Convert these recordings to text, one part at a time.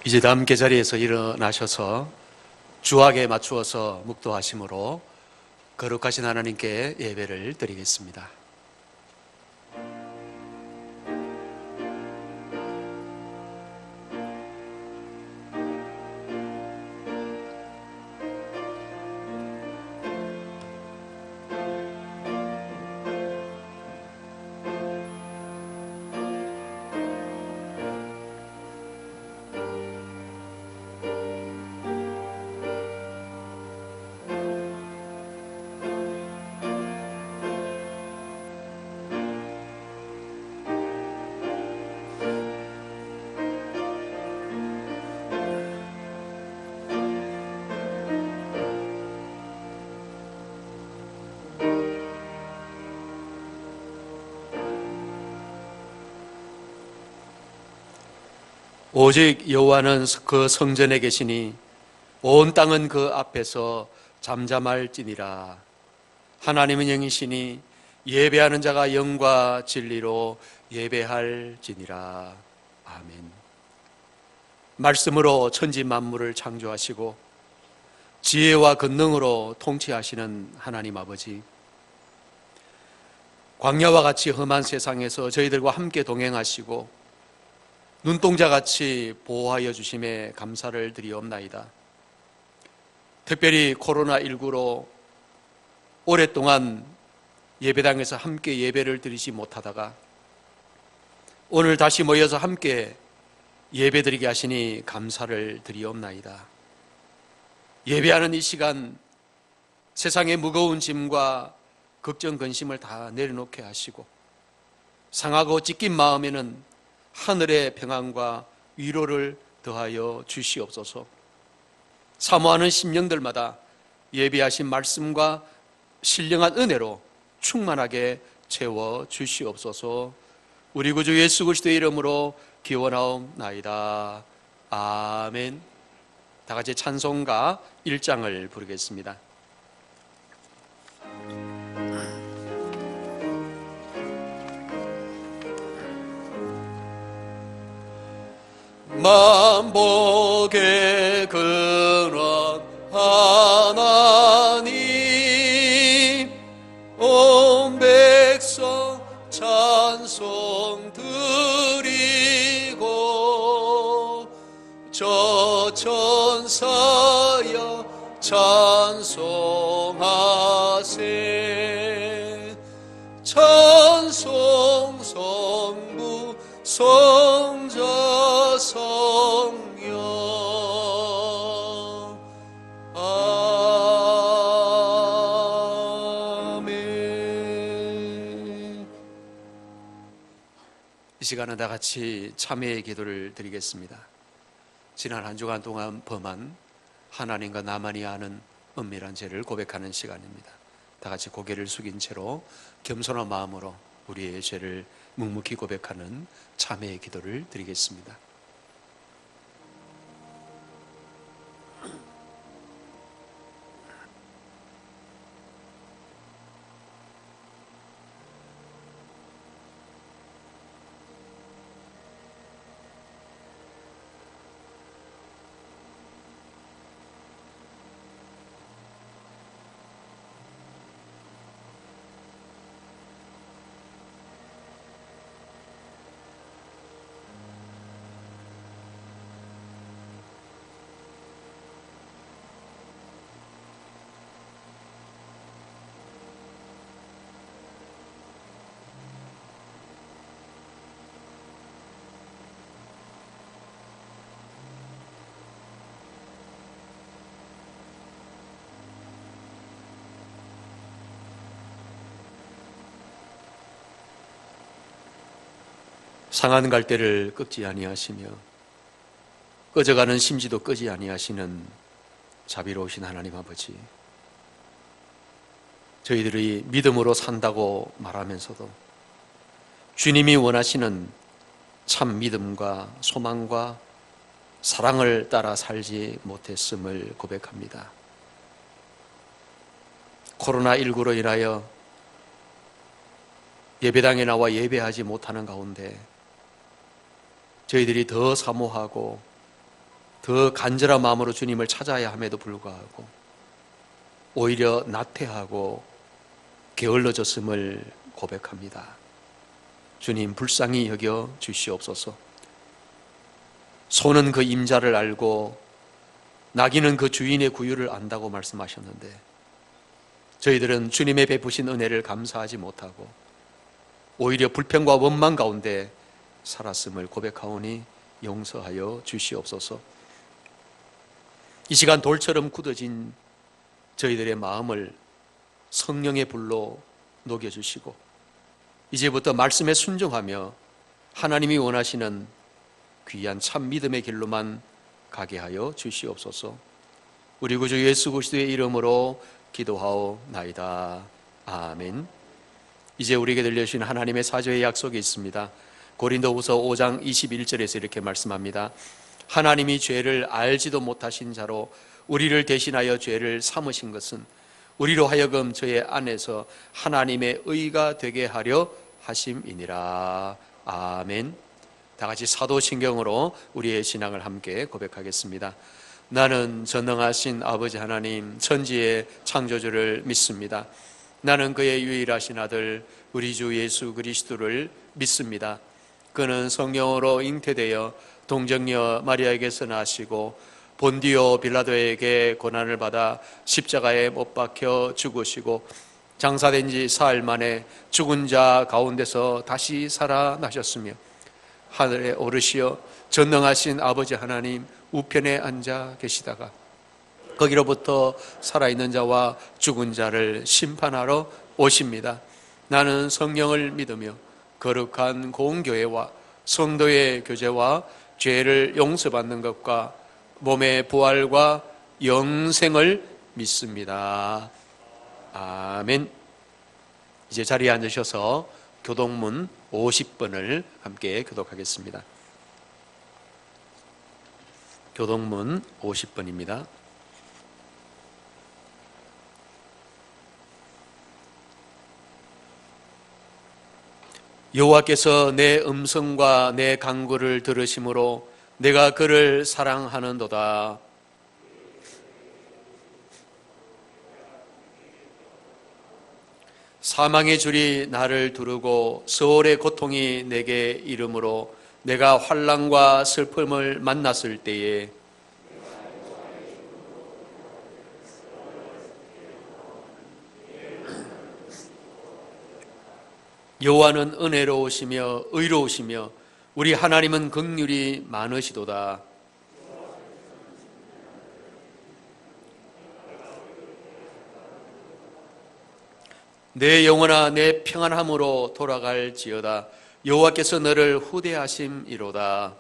이제 다음 계자리에서 일어나셔서 주악에 맞추어서 묵도하심으로 거룩하신 하나님께 예배를 드리겠습니다. 오직 여호와는 그 성전에 계시니 온 땅은 그 앞에서 잠잠할지니라. 하나님은 영이시니 예배하는 자가 영과 진리로 예배할지니라. 아멘. 말씀으로 천지 만물을 창조하시고 지혜와 권능으로 통치하시는 하나님 아버지, 광야와 같이 험한 세상에서 저희들과 함께 동행하시고 눈동자같이 보호하여 주심에 감사를 드리옵나이다. 특별히 코로나19로 오랫동안 예배당에서 함께 예배를 드리지 못하다가 오늘 다시 모여서 함께 예배드리게 하시니 감사를 드리옵나이다. 예배하는 이 시간 세상의 무거운 짐과 걱정 근심을 다 내려놓게 하시고 상하고 찢긴 마음에는 하늘의 평안과 위로를 더하여 주시옵소서. 사모하는 심령들마다 예비하신 말씀과 신령한 은혜로 충만하게 채워 주시옵소서. 우리 구주 예수 그리스도의 이름으로 기원하옵나이다. 아멘. 다 같이 찬송가 1장을 부르겠습니다. 만복의 근원 하나님, 온 백성 찬송 드리고 저 천사여 찬송하세. 찬송 성부 성자 성령. 아멘. 이 시간은 다 같이 참회의 기도를 드리겠습니다. 지난 한 주간 동안 범한 하나님과 나만이 아는 은밀한 죄를 고백하는 시간입니다. 다 같이 고개를 숙인 채로 겸손한 마음으로 우리의 죄를 묵묵히 고백하는 참회의 기도를 드리겠습니다. 상한 갈대를 꺾지 아니하시며 꺼져가는 심지도 끄지 아니하시는 자비로우신 하나님 아버지, 저희들이 믿음으로 산다고 말하면서도 주님이 원하시는 참 믿음과 소망과 사랑을 따라 살지 못했음을 고백합니다. 코로나19로 인하여 예배당에 나와 예배하지 못하는 가운데 저희들이 더 사모하고 더 간절한 마음으로 주님을 찾아야 함에도 불구하고 오히려 나태하고 게을러졌음을 고백합니다. 주님, 불쌍히 여겨 주시옵소서. 소는 그 임자를 알고 나귀는 그 주인의 구유를 안다고 말씀하셨는데, 저희들은 주님의 베푸신 은혜를 감사하지 못하고 오히려 불평과 원망 가운데 살았음을 고백하오니 용서하여 주시옵소서. 이 시간 돌처럼 굳어진 저희들의 마음을 성령의 불로 녹여주시고, 이제부터 말씀에 순종하며 하나님이 원하시는 귀한 참 믿음의 길로만 가게 하여 주시옵소서. 우리 구주 예수 그리스도의 이름으로 기도하오나이다. 아멘. 이제 우리에게 들려주신 하나님의 사죄의 약속이 있습니다. 고린도후서 5장 21절에서 이렇게 말씀합니다. 하나님이 죄를 알지도 못하신 자로 우리를 대신하여 죄를 삼으신 것은 우리로 하여금 저의 안에서 하나님의 의가 되게 하려 하심이니라. 아멘. 다 같이 사도신경으로 우리의 신앙을 함께 고백하겠습니다. 나는 전능하신 아버지 하나님 천지의 창조주를 믿습니다. 나는 그의 유일하신 아들 우리 주 예수 그리스도를 믿습니다. 그는 성령으로 잉태되어 동정녀 마리아에게서 나시고 본디오 빌라도에게 고난을 받아 십자가에 못 박혀 죽으시고 장사된 지 사흘 만에 죽은 자 가운데서 다시 살아나셨으며 하늘에 오르시어 전능하신 아버지 하나님 우편에 앉아 계시다가 거기로부터 살아있는 자와 죽은 자를 심판하러 오십니다. 나는 성령을 믿으며 거룩한 공교회와 성도의 교제와 죄를 용서받는 것과 몸의 부활과 영생을 믿습니다. 아멘. 이제 자리에 앉으셔서 교독문 50번을 함께 교독하겠습니다. 교독문 50번입니다. 여호와께서 내 음성과 내 간구를 들으심으로 내가 그를 사랑하는도다. 사망의 줄이 나를 두르고 수월의 고통이 내게 이르므로 내가 환난과 슬픔을 만났을 때에 여호와는 은혜로우시며 의로우시며 우리 하나님은 긍휼이 많으시도다. 내 영혼아 내 평안함으로 돌아갈지어다. 여호와께서 너를 후대하심이로다.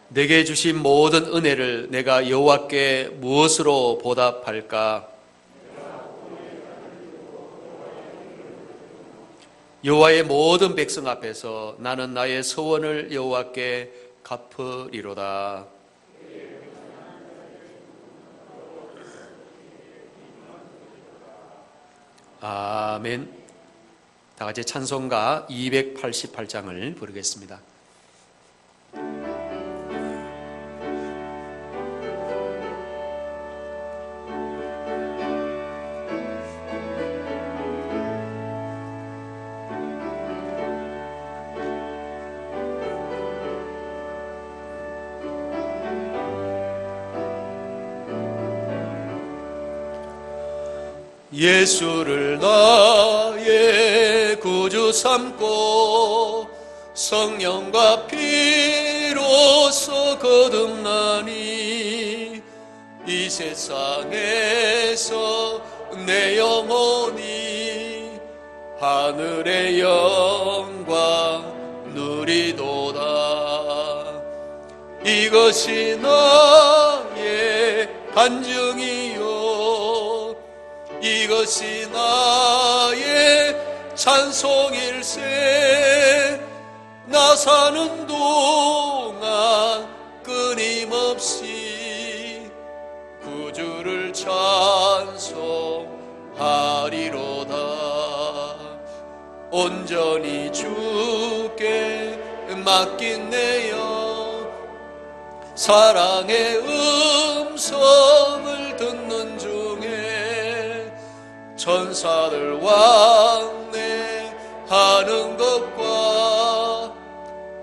내게 주신 모든 은혜를 내가 여호와께 무엇으로 보답할까? 여호와의 모든 백성 앞에서 나는 나의 소원을 여호와께 갚으리로다. 아멘. 다 같이 찬송가 288장을 부르겠습니다. 예수를 나의 구주 삼고 성령과 피로써 거듭나니 이 세상에서 내 영혼이 하늘의 영광 누리도다. 이것이 나의 간증이요 이것이 나의 찬송일세. 나 사는 동안 끊임없이 구주를 찬송하리로다. 온전히 주께 맡긴내요. 사랑의 음성을 듣는 중에 천사들 왕래하는 것과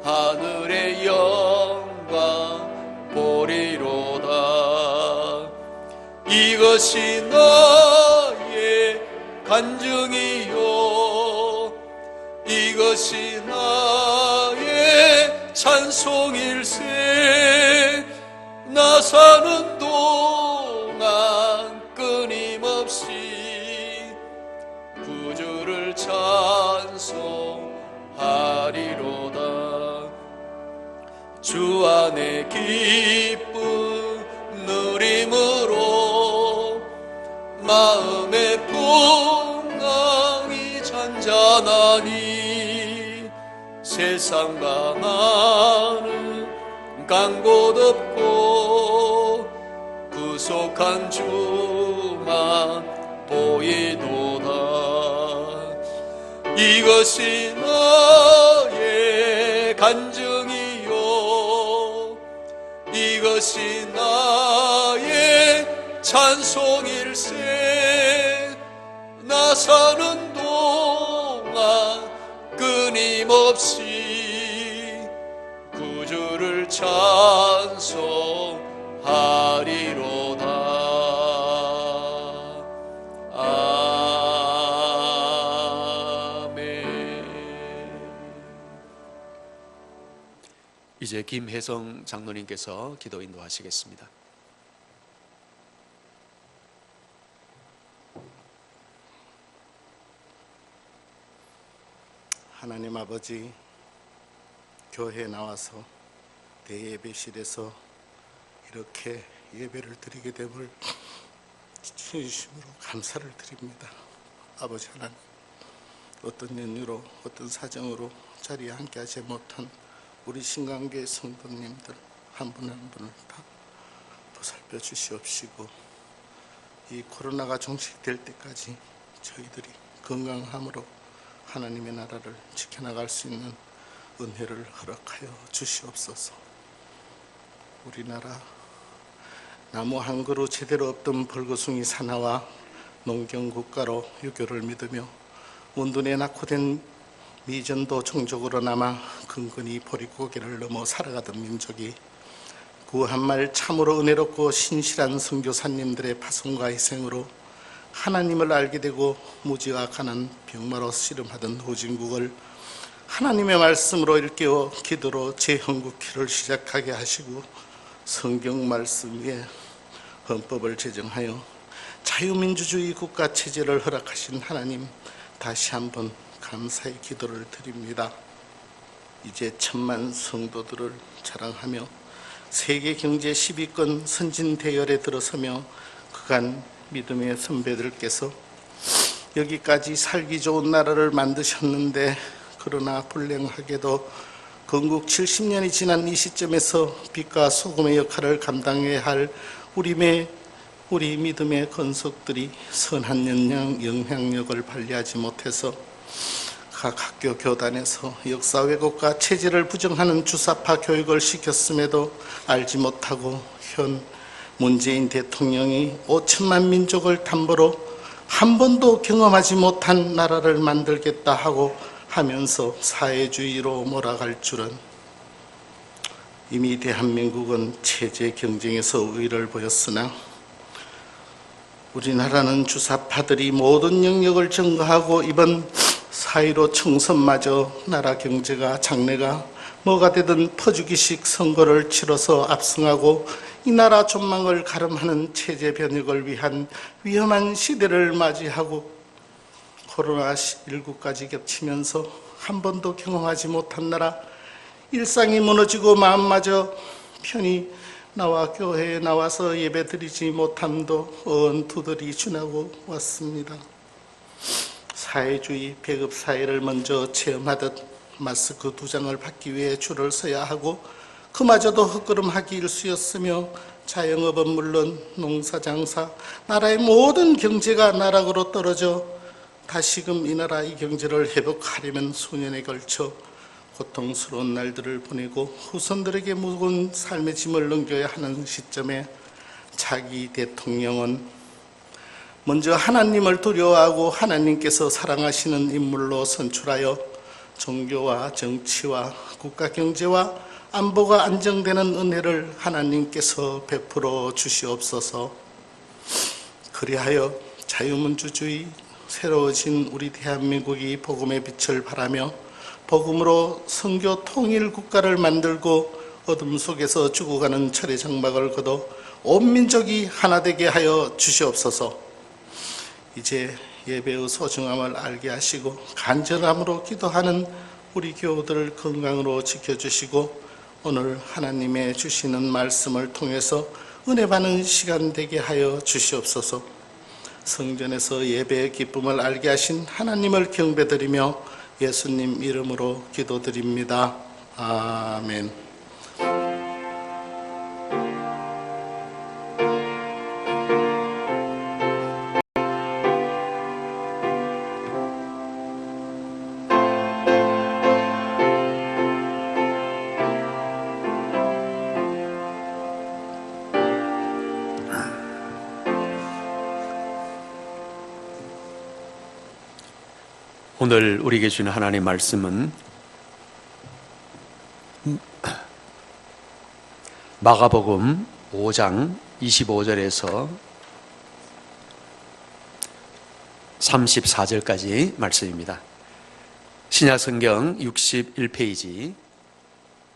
하늘의 영광 보리로다. 이것이 나의 간증이요, 이것이 나의 찬송일세. 나 사는 동안 끊임없이 구주를 찬송하리로다. 주 안에 기쁨 누림으로 마음의 풍랑이 잔잔하니 세상 강하는 강 곧 없고 구속한 주만 보이도다. 이것이 나의 간증이요, 이것이 나의 찬송일세. 나 사는 동안 끊임없이 구주를 찬송하리로다. 아멘. 이제 김혜성 장로님께서 기도 인도하시겠습니다. 하나님 아버지, 교회에 나와서 대예배실에서 이렇게 예배를 드리게 됨을 진심으로 감사를 드립니다. 아버지 하나님, 어떤 연유로 어떤 사정으로 자리에 함께 하지 못한 우리 신강교회 성도님들 한 분 한 분을 다 보살펴 주시옵시고, 이 코로나가 종식될 때까지 저희들이 건강함으로 하나님의 나라를 지켜나갈 수 있는 은혜를 허락하여 주시옵소서. 우리나라 나무 한 그루 제대로 없던 벌거숭이 산하와 농경국가로 유교를 믿으며 원둔에 낙후된 미전도 종족으로 남아 근근히 보릿고개를 넘어 살아가던 민족이 구한말 참으로 은혜롭고 신실한 선교사님들의 파송과 희생으로 하나님을 알게 되고 무지와 가난 병마로 씨름하던 후진국을 하나님의 말씀으로 일깨워 기도로 재헌국기를 시작하게 하시고 성경 말씀 위에 헌법을 제정하여 자유민주주의 국가체제를 허락하신 하나님, 다시 한번 감사의 기도를 드립니다. 이제 10,000만 성도들을 자랑하며 세계 경제 10위권 선진 대열에 들어서며 그간 믿음의 선배들께서 여기까지 살기 좋은 나라를 만드셨는데, 그러나 불행하게도 건국 70년이 지난 이 시점에서 빛과 소금의 역할을 감당해야 할 우리 믿음의 건석들이 선한 영향력을 발휘하지 못해서 각 학교 교단에서 역사 왜곡과 체제를 부정하는 주사파 교육을 시켰음에도 알지 못하고 현 문재인 대통령이 5천만 민족을 담보로 한 번도 경험하지 못한 나라를 만들겠다 하고 하면서 사회주의로 몰아갈 줄은. 이미 대한민국은 체제 경쟁에서 우위를 보였으나 우리나라는 주사파들이 모든 영역을 증거하고 이번 4.15 총선마저 나라 경제가 장래가 뭐가 되든 퍼주기식 선거를 치러서 압승하고 이 나라 전망을 가름하는 체제 변혁을 위한 위험한 시대를 맞이하고 코로나19까지 겹치면서 한 번도 경험하지 못한 나라, 일상이 무너지고 마음마저 편히 나와 교회에 나와서 예배드리지 못함도 언투들이 지나고 왔습니다. 사회주의 배급사회를 먼저 체험하듯 마스크 2장을 받기 위해 줄을 서야 하고 그마저도 헛걸음하기 일쑤였으며 자영업은 물론 농사장사, 나라의 모든 경제가 나락으로 떨어져 다시금 이 나라 이 경제를 회복하려면 수년에 걸쳐 고통스러운 날들을 보내고 후손들에게 무거운 삶의 짐을 넘겨야 하는 시점에 차기 대통령은 먼저 하나님을 두려워하고 하나님께서 사랑하시는 인물로 선출하여 종교와 정치와 국가 경제와 안보가 안정되는 은혜를 하나님께서 베풀어 주시옵소서. 그리하여 자유민주주의 새로워진 우리 대한민국이 복음의 빛을 발하며 복음으로 선교 통일 국가를 만들고 어둠 속에서 죽어가는 철의 장막을 걷어 온 민족이 하나 되게 하여 주시옵소서. 이제 예배의 소중함을 알게 하시고 간절함으로 기도하는 우리 교우들을 건강으로 지켜주시고 오늘 하나님의 주시는 말씀을 통해서 은혜 받는 시간 되게 하여 주시옵소서. 성전에서 예배의 기쁨을 알게 하신 하나님을 경배드리며 예수님 이름으로 기도드립니다. 아멘. 오늘 우리에게 주는 하나님의 말씀은 마가복음 5장 25절에서 34절까지 말씀입니다. 신약성경 61페이지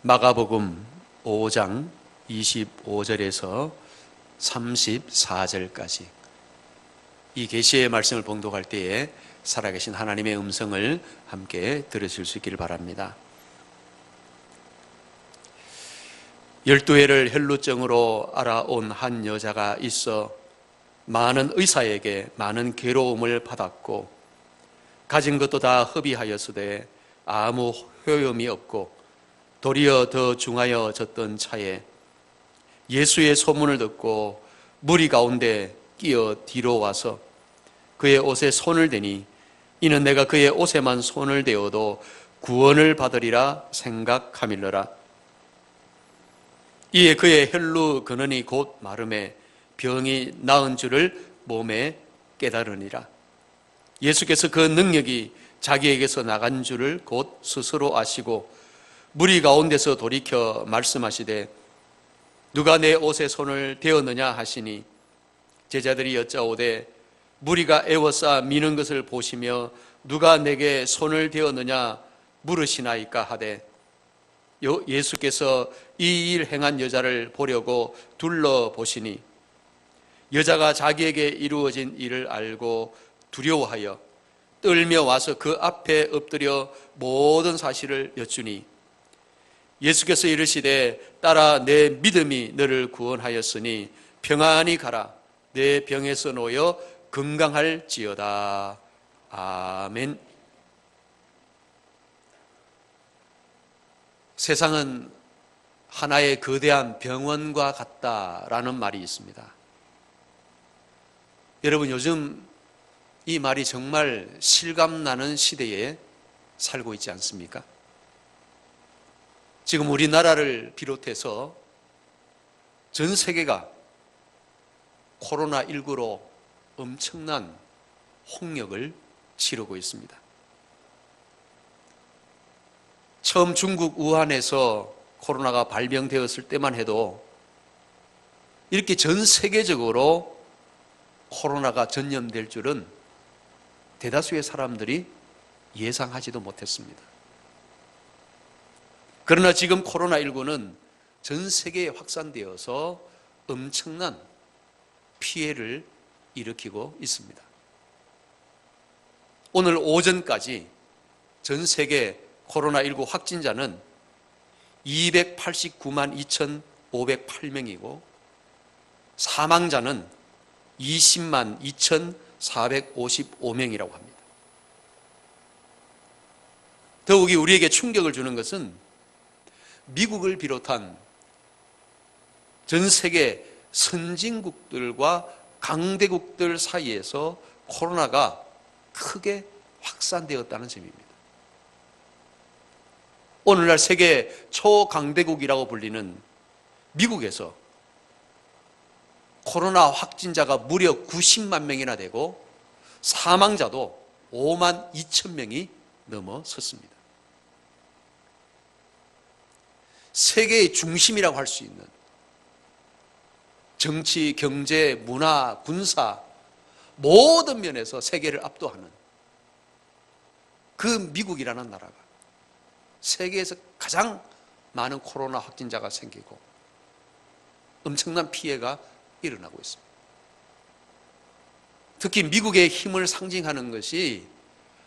마가복음 5장 25절에서 34절까지 이 계시의 말씀을 봉독할 때에 살아계신 하나님의 음성을 함께 들으실 수 있기를 바랍니다. 12해를 혈루증으로 알아온 한 여자가 있어 많은 의사에게 많은 괴로움을 받았고 가진 것도 다 허비하였으되 아무 효험이 없고 도리어 더 중하여졌던 차에 예수의 소문을 듣고 무리 가운데 끼어 뒤로 와서 그의 옷에 손을 대니 이는 내가 그의 옷에만 손을 대어도 구원을 받으리라 생각하밀러라. 이에 그의 혈루 근원이 곧 마름에 병이 나은 줄을 몸에 깨달으니라. 예수께서 그 능력이 자기에게서 나간 줄을 곧 스스로 아시고 무리 가운데서 돌이켜 말씀하시되 누가 내 옷에 손을 대었느냐 하시니 제자들이 여짜오되 무리가 애워싸 미는 것을 보시며 누가 내게 손을 대었느냐 물으시나이까 하되 예수께서 이 일 행한 여자를 보려고 둘러보시니 여자가 자기에게 이루어진 일을 알고 두려워하여 떨며 와서 그 앞에 엎드려 모든 사실을 여쭈니 예수께서 이르시되 딸아 내 믿음이 너를 구원하였으니 평안히 가라 내 병에서 놓여 건강할지어다. 아멘. 세상은 하나의 거대한 병원과 같다라는 말이 있습니다. 여러분 요즘 이 말이 정말 실감나는 시대에 살고 있지 않습니까? 지금 우리나라를 비롯해서 전 세계가 코로나19로 엄청난 홍역을 치르고 있습니다. 처음 중국 우한에서 코로나가 발병되었을 때만 해도 이렇게 전 세계적으로 코로나가 전염될 줄은 대다수의 사람들이 예상하지도 못했습니다. 그러나 지금 코로나19는 전 세계에 확산되어서 엄청난 피해를 일으키고 있습니다. 오늘 오전까지 전 세계 코로나19 확진자는 289만 2,508명이고 사망자는 20만 2,455명이라고 합니다. 더욱이 우리에게 충격을 주는 것은 미국을 비롯한 전 세계 선진국들과 강대국들 사이에서 코로나가 크게 확산되었다는 점입니다. 오늘날 세계 초강대국이라고 불리는 미국에서 코로나 확진자가 무려 90만 명이나 되고 사망자도 5만 2천 명이 넘어섰습니다. 세계의 중심이라고 할 수 있는 정치, 경제, 문화, 군사 모든 면에서 세계를 압도하는 그 미국이라는 나라가 세계에서 가장 많은 코로나 확진자가 생기고 엄청난 피해가 일어나고 있습니다. 특히 미국의 힘을 상징하는 것이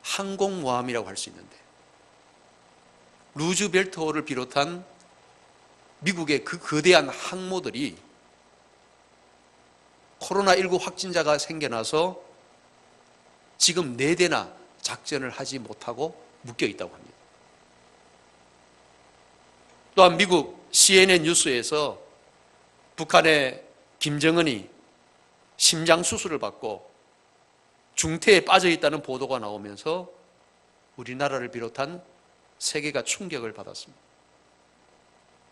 항공모함이라고 할 수 있는데 루즈벨트호를 비롯한 미국의 그 거대한 항모들이 코로나19 확진자가 생겨나서 지금 4대나 작전을 하지 못하고 묶여 있다고 합니다. 또한 미국 CNN 뉴스에서 북한의 김정은이 심장 수술을 받고 중태에 빠져 있다는 보도가 나오면서 우리나라를 비롯한 세계가 충격을 받았습니다.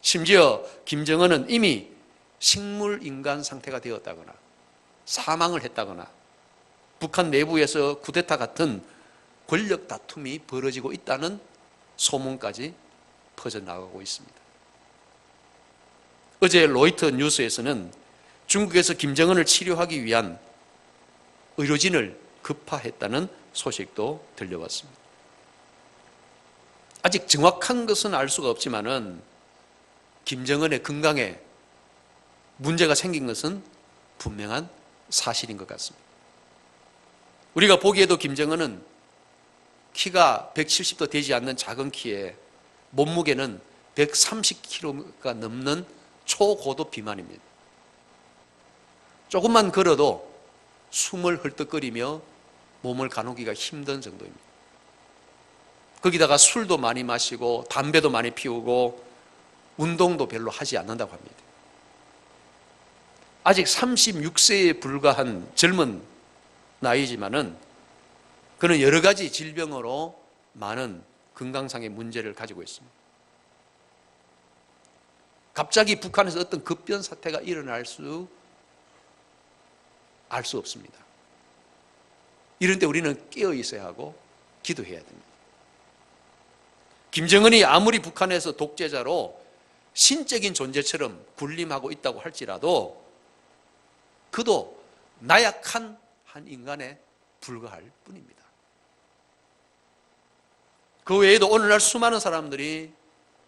심지어 김정은은 이미 식물인간 상태가 되었다거나 사망을 했다거나 북한 내부에서 쿠데타 같은 권력 다툼이 벌어지고 있다는 소문까지 퍼져나가고 있습니다. 어제 로이터 뉴스에서는 중국에서 김정은을 치료하기 위한 의료진을 급파했다는 소식도 들려왔습니다. 아직 정확한 것은 알 수가 없지만은 김정은의 건강에 문제가 생긴 것은 분명한 사실인 것 같습니다. 우리가 보기에도 김정은은 키가 170도 되지 않는 작은 키에 몸무게는 130kg가 넘는 초고도 비만입니다. 조금만 걸어도 숨을 헐떡거리며 몸을 가누기가 힘든 정도입니다. 거기다가 술도 많이 마시고 담배도 많이 피우고 운동도 별로 하지 않는다고 합니다. 아직 36세에 불과한 젊은 나이지만은 그는 여러 가지 질병으로 많은 건강상의 문제를 가지고 있습니다. 갑자기 북한에서 어떤 급변 사태가 일어날 알 수 없습니다. 이런 때 우리는 깨어 있어야 하고 기도해야 됩니다. 김정은이 아무리 북한에서 독재자로 신적인 존재처럼 군림하고 있다고 할지라도 그도 나약한 한 인간에 불과할 뿐입니다. 그 외에도 오늘날 수많은 사람들이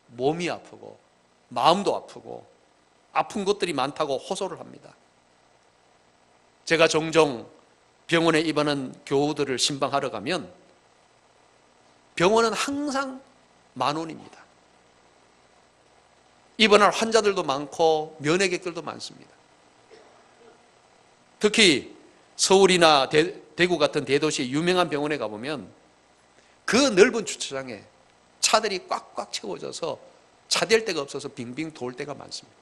몸이 아프고 마음도 아프고 아픈 것들이 많다고 호소를 합니다. 제가 종종 병원에 입원한 교우들을 신방하러 가면 병원은 항상 10,000원입니다. 입원할 환자들도 많고 면회객들도 많습니다. 특히 서울이나 대구 같은 대도시의 유명한 병원에 가보면 그 넓은 주차장에 차들이 꽉꽉 채워져서 차댈 데가 없어서 빙빙 돌 때가 많습니다.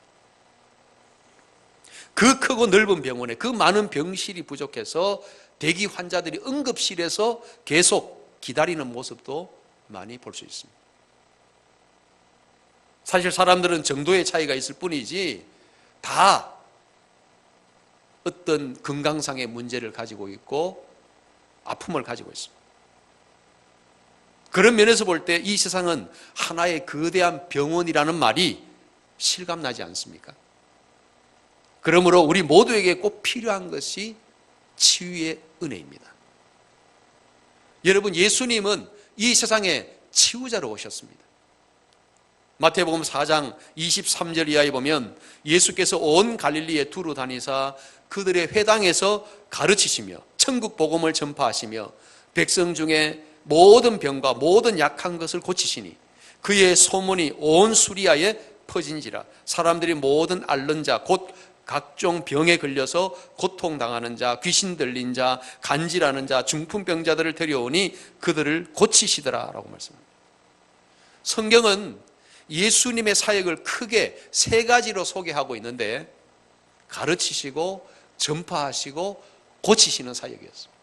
그 크고 넓은 병원에 그 많은 병실이 부족해서 대기 환자들이 응급실에서 계속 기다리는 모습도 많이 볼 수 있습니다. 사실 사람들은 정도의 차이가 있을 뿐이지 다 어떤 건강상의 문제를 가지고 있고 아픔을 가지고 있습니다. 그런 면에서 볼 때 이 세상은 하나의 거대한 병원이라는 말이 실감나지 않습니까? 그러므로 우리 모두에게 꼭 필요한 것이 치유의 은혜입니다. 여러분, 예수님은 이 세상에 치유자로 오셨습니다. 마태복음 4장 23절 이하에 보면 예수께서 온 갈릴리에 두루 다니사 그들의 회당에서 가르치시며 천국 복음을 전파하시며 백성 중에 모든 병과 모든 약한 것을 고치시니 그의 소문이 온 수리아에 퍼진지라. 사람들이 모든 앓는 자 곧 각종 병에 걸려서 고통당하는 자, 귀신 들린 자, 간질하는 자, 중풍병자들을 데려오니 그들을 고치시더라 라고 말씀합니다. 성경은 예수님의 사역을 크게 3가지로 소개하고 있는데 가르치시고 전파하시고 고치시는 사역이었습니다.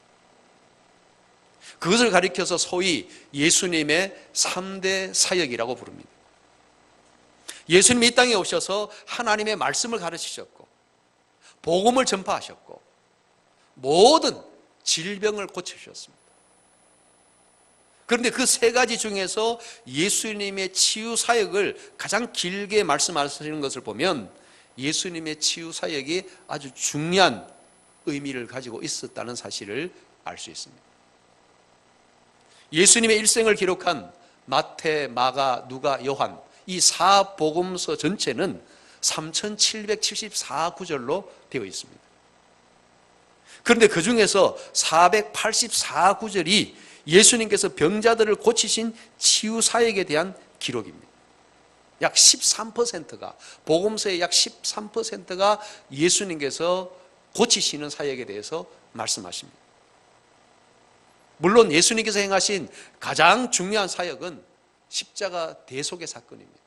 그것을 가리켜서 소위 예수님의 3대 사역이라고 부릅니다. 예수님이 이 땅에 오셔서 하나님의 말씀을 가르치셨고 복음을 전파하셨고 모든 질병을 고쳐주셨습니다. 그런데 그 세 가지 중에서 예수님의 치유 사역을 가장 길게 말씀하시는 것을 보면 예수님의 치유 사역이 아주 중요한 의미를 가지고 있었다는 사실을 알 수 있습니다. 예수님의 일생을 기록한 마태, 마가, 누가, 요한 이 4복음서 전체는 3774구절로 되어 있습니다. 그런데 그 중에서 484구절이 예수님께서 병자들을 고치신 치유 사역에 대한 기록입니다. 약 13%가, 복음서의 약 13%가 예수님께서 고치시는 사역에 대해서 말씀하십니다. 물론 예수님께서 행하신 가장 중요한 사역은 십자가 대속의 사건입니다.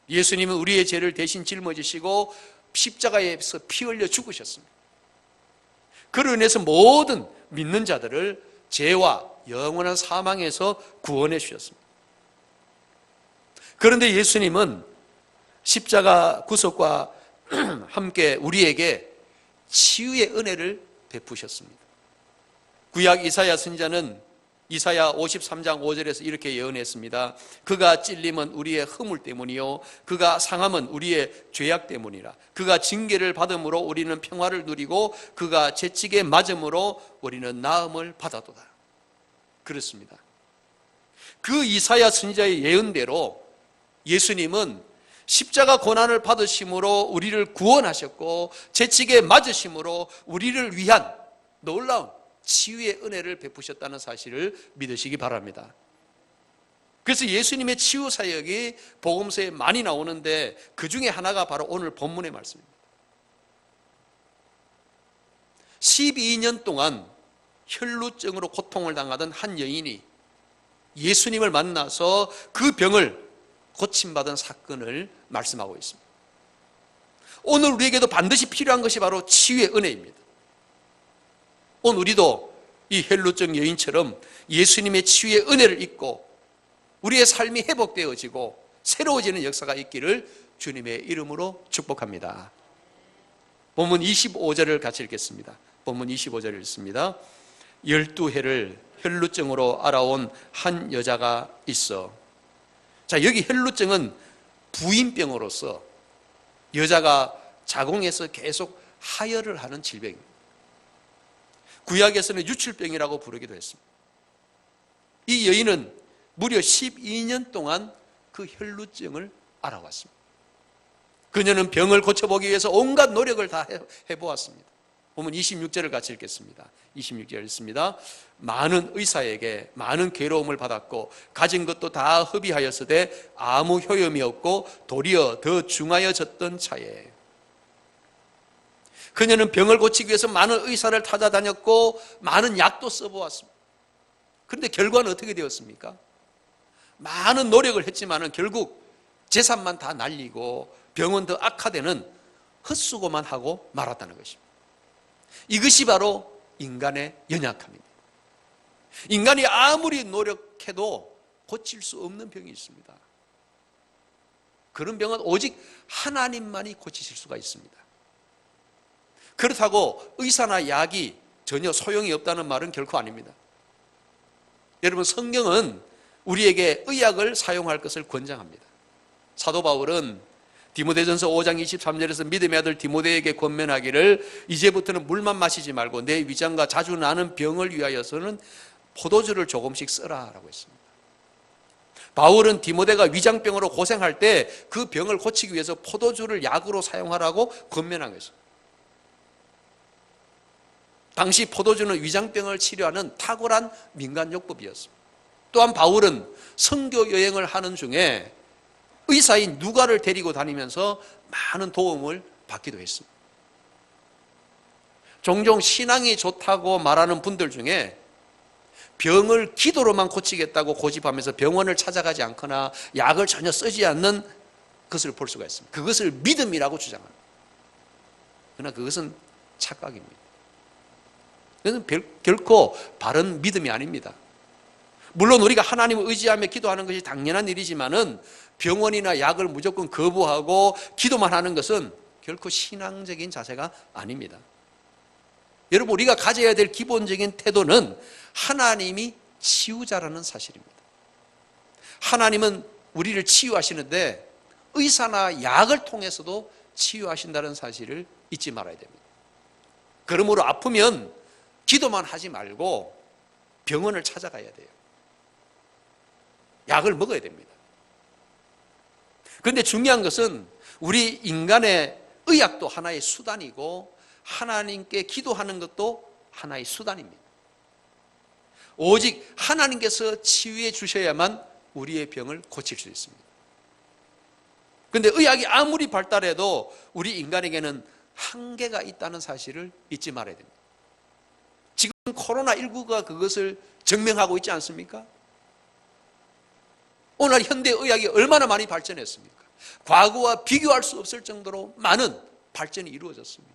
예수님은 우리의 죄를 대신 짊어지시고 십자가에서 피 흘려 죽으셨습니다. 그로 인해서 모든 믿는 자들을 죄와 영원한 사망에서 구원해 주셨습니다. 그런데 예수님은 십자가 구속과 함께 우리에게 치유의 은혜를 베푸셨습니다. 구약 이사야 선지자는 이사야 53장 5절에서 이렇게 예언했습니다. 그가 찔림은 우리의 허물 때문이요 그가 상함은 우리의 죄악 때문이라. 그가 징계를 받음으로 우리는 평화를 누리고 그가 채찍에 맞음으로 우리는 나음을 받았도다. 그렇습니다. 그 이사야 선지자의 예언대로 예수님은 십자가 고난을 받으심으로 우리를 구원하셨고 채찍에 맞으심으로 우리를 위한 놀라운 치유의 은혜를 베푸셨다는 사실을 믿으시기 바랍니다. 그래서 예수님의 치유 사역이 복음서에 많이 나오는데 그 중에 하나가 바로 오늘 본문의 말씀입니다. 12년 동안 혈루증으로 고통을 당하던 한 여인이 예수님을 만나서 그 병을 고침받은 사건을 말씀하고 있습니다. 오늘 우리에게도 반드시 필요한 것이 바로 치유의 은혜입니다. 오늘 우리도 이 혈루증 여인처럼 예수님의 치유의 은혜를 입고 우리의 삶이 회복되어지고 새로워지는 역사가 있기를 주님의 이름으로 축복합니다. 본문 25절을 같이 읽겠습니다. 본문 25절을 읽습니다. 12해를 혈루증으로 알아온 한 여자가 있어. 자, 여기 혈루증은 부인병으로서 여자가 자궁에서 계속 하혈을 하는 질병입니다. 구약에서는 유출병이라고 부르기도 했습니다. 이 여인은 무려 12년 동안 그 혈루증을 알아왔습니다. 그녀는 병을 고쳐보기 위해서 온갖 노력을 다 해보았습니다. 보면 26절을 같이 읽겠습니다. 26절 읽습니다. 많은 의사에게 많은 괴로움을 받았고 가진 것도 다 허비하였으되 아무 효험이 없고 도리어 더 중하여졌던 차에 그녀는 병을 고치기 위해서 많은 의사를 찾아다녔고 많은 약도 써보았습니다. 그런데 결과는 어떻게 되었습니까? 많은 노력을 했지만 결국 재산만 다 날리고 병은 더 악화되는 헛수고만 하고 말았다는 것입니다. 이것이 바로 인간의 연약함입니다. 인간이 아무리 노력해도 고칠 수 없는 병이 있습니다. 그런 병은 오직 하나님만이 고치실 수가 있습니다. 그렇다고 의사나 약이 전혀 소용이 없다는 말은 결코 아닙니다. 여러분, 성경은 우리에게 의약을 사용할 것을 권장합니다. 사도 바울은 디모데전서 5장 23절에서 믿음의 아들 디모데에게 권면하기를 이제부터는 물만 마시지 말고 내 위장과 자주 나는 병을 위하여서는 포도주를 조금씩 써라 라고 했습니다. 바울은 디모데가 위장병으로 고생할 때 그 병을 고치기 위해서 포도주를 약으로 사용하라고 권면한 것입니다. 당시 포도주는 위장병을 치료하는 탁월한 민간요법이었습니다. 또한 바울은 선교 여행을 하는 중에 의사인 누가를 데리고 다니면서 많은 도움을 받기도 했습니다. 종종 신앙이 좋다고 말하는 분들 중에 병을 기도로만 고치겠다고 고집하면서 병원을 찾아가지 않거나 약을 전혀 쓰지 않는 것을 볼 수가 있습니다. 그것을 믿음이라고 주장합니다. 그러나 그것은 착각입니다. 그것은 결코 바른 믿음이 아닙니다. 물론 우리가 하나님을 의지하며 기도하는 것이 당연한 일이지만은 병원이나 약을 무조건 거부하고 기도만 하는 것은 결코 신앙적인 자세가 아닙니다. 여러분, 우리가 가져야 될 기본적인 태도는 하나님이 치유자라는 사실입니다. 하나님은 우리를 치유하시는데 의사나 약을 통해서도 치유하신다는 사실을 잊지 말아야 됩니다. 그러므로 아프면 기도만 하지 말고 병원을 찾아가야 돼요. 약을 먹어야 됩니다. 그런데 중요한 것은 우리 인간의 의학도 하나의 수단이고 하나님께 기도하는 것도 하나의 수단입니다. 오직 하나님께서 치유해 주셔야만 우리의 병을 고칠 수 있습니다. 그런데 의학이 아무리 발달해도 우리 인간에게는 한계가 있다는 사실을 잊지 말아야 됩니다. 지금 코로나19가 그것을 증명하고 있지 않습니까? 오늘 현대 의학이 얼마나 많이 발전했습니까? 과거와 비교할 수 없을 정도로 많은 발전이 이루어졌습니다.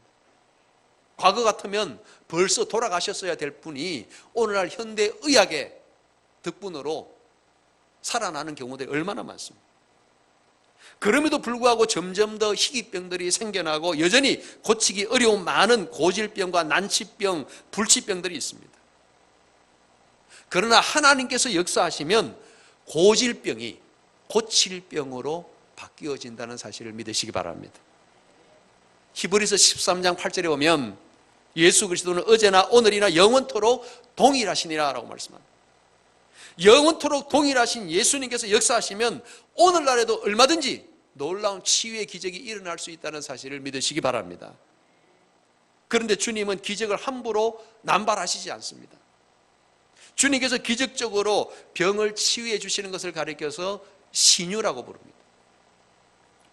과거 같으면 벌써 돌아가셨어야 될 분이 오늘날 현대 의학의 덕분으로 살아나는 경우들이 얼마나 많습니다. 그럼에도 불구하고 점점 더 희귀병들이 생겨나고 여전히 고치기 어려운 많은 고질병과 난치병, 불치병들이 있습니다. 그러나 하나님께서 역사하시면 고질병이 고칠병으로 바뀌어진다는 사실을 믿으시기 바랍니다. 히브리서 13장 8절에 보면 예수 그리스도는 어제나 오늘이나 영원토록 동일하시니라 라고 말씀합니다. 영원토록 동일하신 예수님께서 역사하시면 오늘날에도 얼마든지 놀라운 치유의 기적이 일어날 수 있다는 사실을 믿으시기 바랍니다. 그런데 주님은 기적을 함부로 남발하시지 않습니다. 주님께서 기적적으로 병을 치유해 주시는 것을 가리켜서 신유라고 부릅니다.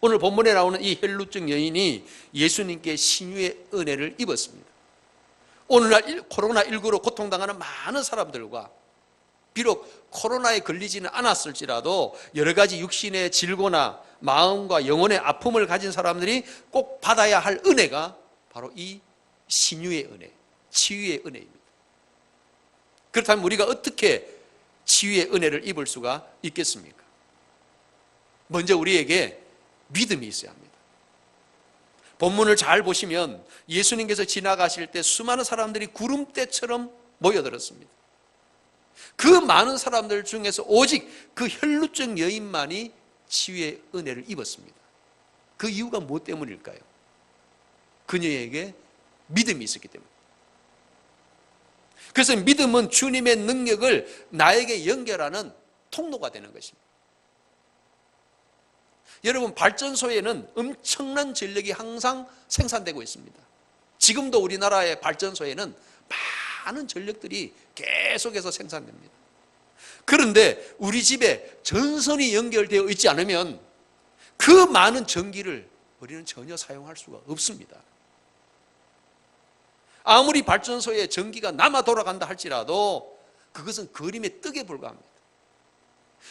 오늘 본문에 나오는 이 혈루증 여인이 예수님께 신유의 은혜를 입었습니다. 오늘날 코로나19로 고통당하는 많은 사람들과 비록 코로나에 걸리지는 않았을지라도 여러 가지 육신의 질고나 마음과 영혼의 아픔을 가진 사람들이 꼭 받아야 할 은혜가 바로 이 신유의 은혜, 치유의 은혜입니다. 그렇다면 우리가 어떻게 치유의 은혜를 입을 수가 있겠습니까? 먼저 우리에게 믿음이 있어야 합니다. 본문을 잘 보시면 예수님께서 지나가실 때 수많은 사람들이 구름대처럼 모여들었습니다. 그 많은 사람들 중에서 오직 그 혈루증 여인만이 치유의 은혜를 입었습니다. 그 이유가 무엇 때문일까요? 그녀에게 믿음이 있었기 때문입니다. 그래서 믿음은 주님의 능력을 나에게 연결하는 통로가 되는 것입니다. 여러분, 발전소에는 엄청난 전력이 항상 생산되고 있습니다. 지금도 우리나라의 발전소에는 많은 전력들이 계속해서 생산됩니다. 그런데 우리 집에 전선이 연결되어 있지 않으면 그 많은 전기를 우리는 전혀 사용할 수가 없습니다. 아무리 발전소에 전기가 남아 돌아간다 할지라도 그것은 그림의 떡에 불과합니다.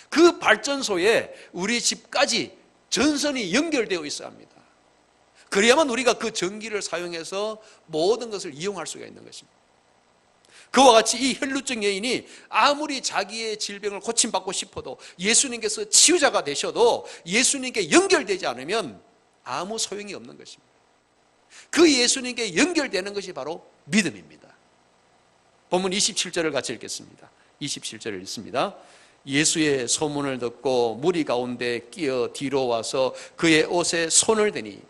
그 발전소에 우리 집까지 전선이 연결되어 있어야 합니다. 그래야만 우리가 그 전기를 사용해서 모든 것을 이용할 수가 있는 것입니다. 그와 같이 이 혈루증 여인이 아무리 자기의 질병을 고침받고 싶어도 예수님께서 치유자가 되셔도 예수님께 연결되지 않으면 아무 소용이 없는 것입니다. 그 예수님께 연결되는 것이 바로 믿음입니다. 본문 27절을 같이 읽겠습니다. 27절을 읽습니다. 예수의 소문을 듣고 무리 가운데 끼어 뒤로 와서 그의 옷에 손을 대니,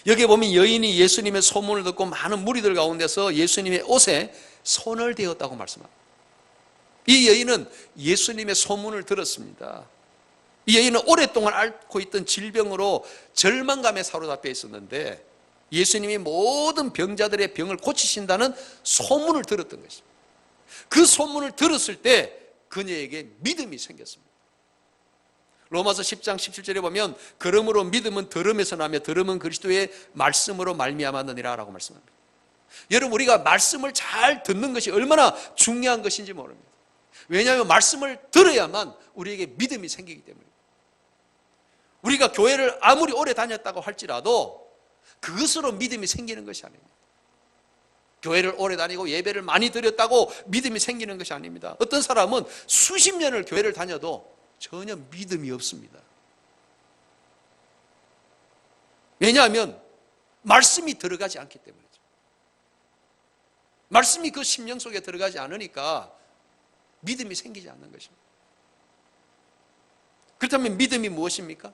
여기 보면 여인이 예수님의 소문을 듣고 많은 무리들 가운데서 예수님의 옷에 손을 대었다고 말씀합니다. 이 여인은 예수님의 소문을 들었습니다. 이 여인은 오랫동안 앓고 있던 질병으로 절망감에 사로잡혀 있었는데 예수님이 모든 병자들의 병을 고치신다는 소문을 들었던 것입니다. 그 소문을 들었을 때 그녀에게 믿음이 생겼습니다. 로마서 10장 17절에 보면 그러므로 믿음은 들음에서 나며 들음은 그리스도의 말씀으로 말미암았느니라 라고 말씀합니다. 여러분, 우리가 말씀을 잘 듣는 것이 얼마나 중요한 것인지 모릅니다. 왜냐하면 말씀을 들어야만 우리에게 믿음이 생기기 때문입니다. 우리가 교회를 아무리 오래 다녔다고 할지라도 그것으로 믿음이 생기는 것이 아닙니다. 교회를 오래 다니고 예배를 많이 드렸다고 믿음이 생기는 것이 아닙니다. 어떤 사람은 수십 년을 교회를 다녀도 전혀 믿음이 없습니다. 왜냐하면 말씀이 들어가지 않기 때문이죠. 말씀이 그 심령 속에 들어가지 않으니까 믿음이 생기지 않는 것입니다. 그렇다면 믿음이 무엇입니까?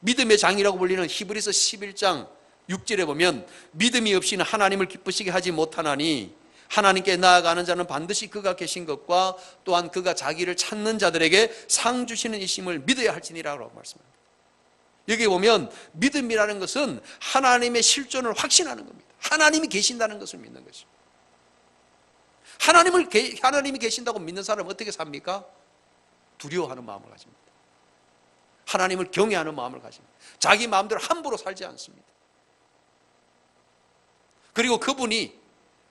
믿음의 장이라고 불리는 히브리서 11장 6절에 보면 믿음이 없이는 하나님을 기쁘시게 하지 못하나니 하나님께 나아가는 자는 반드시 그가 계신 것과 또한 그가 자기를 찾는 자들에게 상 주시는 이심을 믿어야 할지니라고 말씀합니다. 여기 보면 믿음이라는 것은 하나님의 실존을 확신하는 겁니다. 하나님이 계신다는 것을 믿는 것입니다. 하나님이 계신다고 믿는 사람은 어떻게 삽니까? 두려워하는 마음을 가집니다. 하나님을 경외하는 마음을 가집니다. 자기 마음대로 함부로 살지 않습니다. 그리고 그분이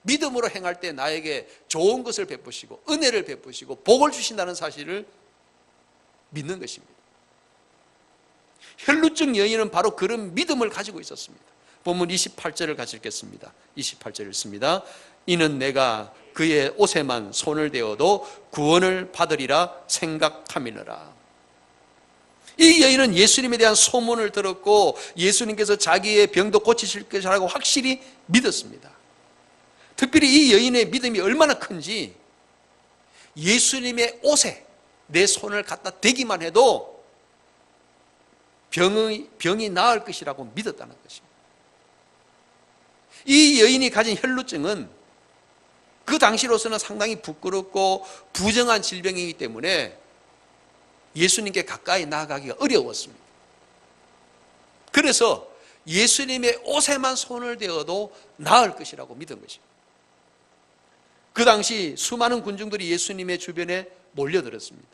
믿음으로 행할 때 나에게 좋은 것을 베푸시고 은혜를 베푸시고 복을 주신다는 사실을 믿는 것입니다. 혈루증 여인은 바로 그런 믿음을 가지고 있었습니다. 본문 28절을 같이 읽겠습니다. 28절 읽습니다. 이는 내가 그의 옷에만 손을 대어도 구원을 받으리라 생각함이니라. 이 여인은 예수님에 대한 소문을 들었고 예수님께서 자기의 병도 고치실 것이라고 확실히 믿었습니다. 특별히 이 여인의 믿음이 얼마나 큰지 예수님의 옷에 내 손을 갖다 대기만 해도 병이 나을 것이라고 믿었다는 것입니다. 이 여인이 가진 혈루증은 그 당시로서는 상당히 부끄럽고 부정한 질병이기 때문에 예수님께 가까이 나아가기가 어려웠습니다. 그래서 예수님의 옷에만 손을 대어도 나을 것이라고 믿은 것입니다. 그 당시 수많은 군중들이 예수님의 주변에 몰려들었습니다.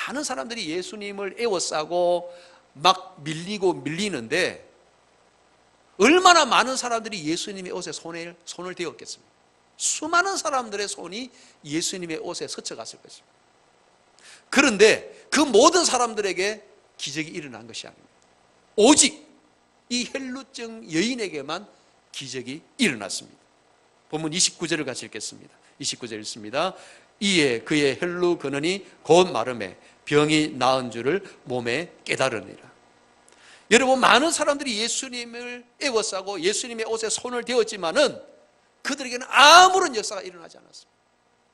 많은 사람들이 예수님을 에워싸고 막 밀리는데 얼마나 많은 사람들이 예수님의 옷에 손을 대었겠습니까? 수많은 사람들의 손이 예수님의 옷에 스쳐갔을 것입니다. 그런데 그 모든 사람들에게 기적이 일어난 것이 아닙니다. 오직 이 혈루증 여인에게만 기적이 일어났습니다. 본문 29절을 같이 읽겠습니다. 29절 읽습니다. 이에 그의 혈루 근원이 곧 마름에 병이 나은 줄을 몸에 깨달으니라. 여러분, 많은 사람들이 예수님을 에워싸고 예수님의 옷에 손을 대었지만은 그들에게는 아무런 역사가 일어나지 않았습니다.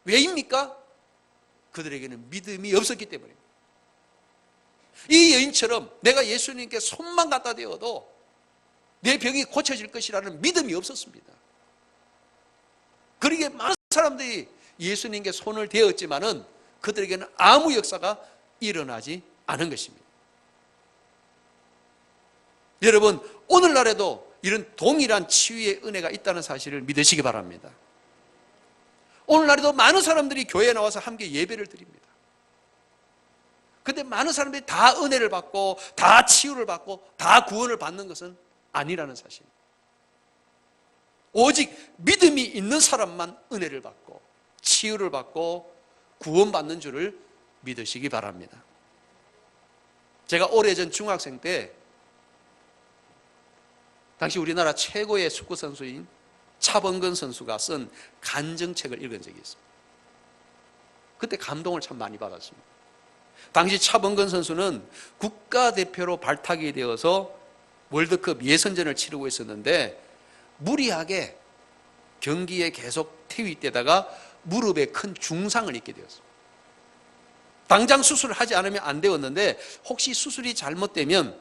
왜입니까? 그들에게는 믿음이 없었기 때문입니다. 이 여인처럼 내가 예수님께 손만 갖다 대어도 내 병이 고쳐질 것이라는 믿음이 없었습니다. 그러기에 많은 사람들이 예수님께 손을 대었지만은 그들에게는 아무 역사가 일어나지 않은 것입니다. 여러분, 오늘날에도 이런 동일한 치유의 은혜가 있다는 사실을 믿으시기 바랍니다. 오늘날에도 많은 사람들이 교회에 나와서 함께 예배를 드립니다. 그런데 많은 사람들이 다 은혜를 받고 다 치유를 받고 다 구원을 받는 것은 아니라는 사실. 오직 믿음이 있는 사람만 은혜를 받고 치유를 받고 구원받는 줄을 믿으시기 바랍니다. 제가 오래전 중학생 때 당시 우리나라 최고의 축구 선수인 차범근 선수가 쓴 간증책을 읽은 적이 있습니다. 그때 감동을 참 많이 받았습니다. 당시 차범근 선수는 국가대표로 발탁이 되어서 월드컵 예선전을 치르고 있었는데 무리하게 경기에 계속 퇴위되다가 무릎에 큰 중상을 입게 되었습니다. 당장 수술을 하지 않으면 안 되었는데 혹시 수술이 잘못되면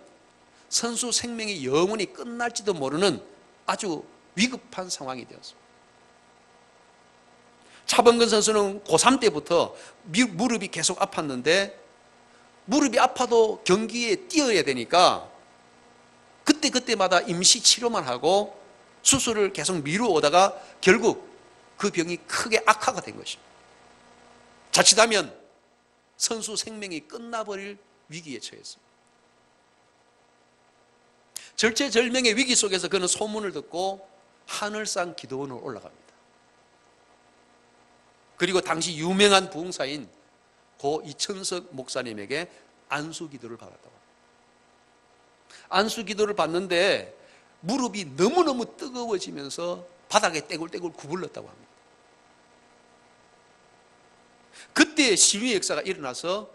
선수 생명이 영원히 끝날지도 모르는 아주 위급한 상황이 되었습니다. 차범근 선수는 고3 때부터 무릎이 계속 아팠는데 무릎이 아파도 경기에 뛰어야 되니까 그때마다 임시 치료만 하고 수술을 계속 미루어다가 결국 그 병이 크게 악화가 된 것입니다. 자칫하면 선수 생명이 끝나버릴 위기에 처했습니다. 절체절명의 위기 속에서 그는 소문을 듣고 하늘산 기도원으로 올라갑니다. 그리고 당시 유명한 부흥사인 고 이천석 목사님에게 안수 기도를 받았다고 합니다. 안수 기도를 받는데 무릎이 너무너무 뜨거워지면서 바닥에 떼굴떼굴 구불렀다고 합니다. 그때 신유의 역사가 일어나서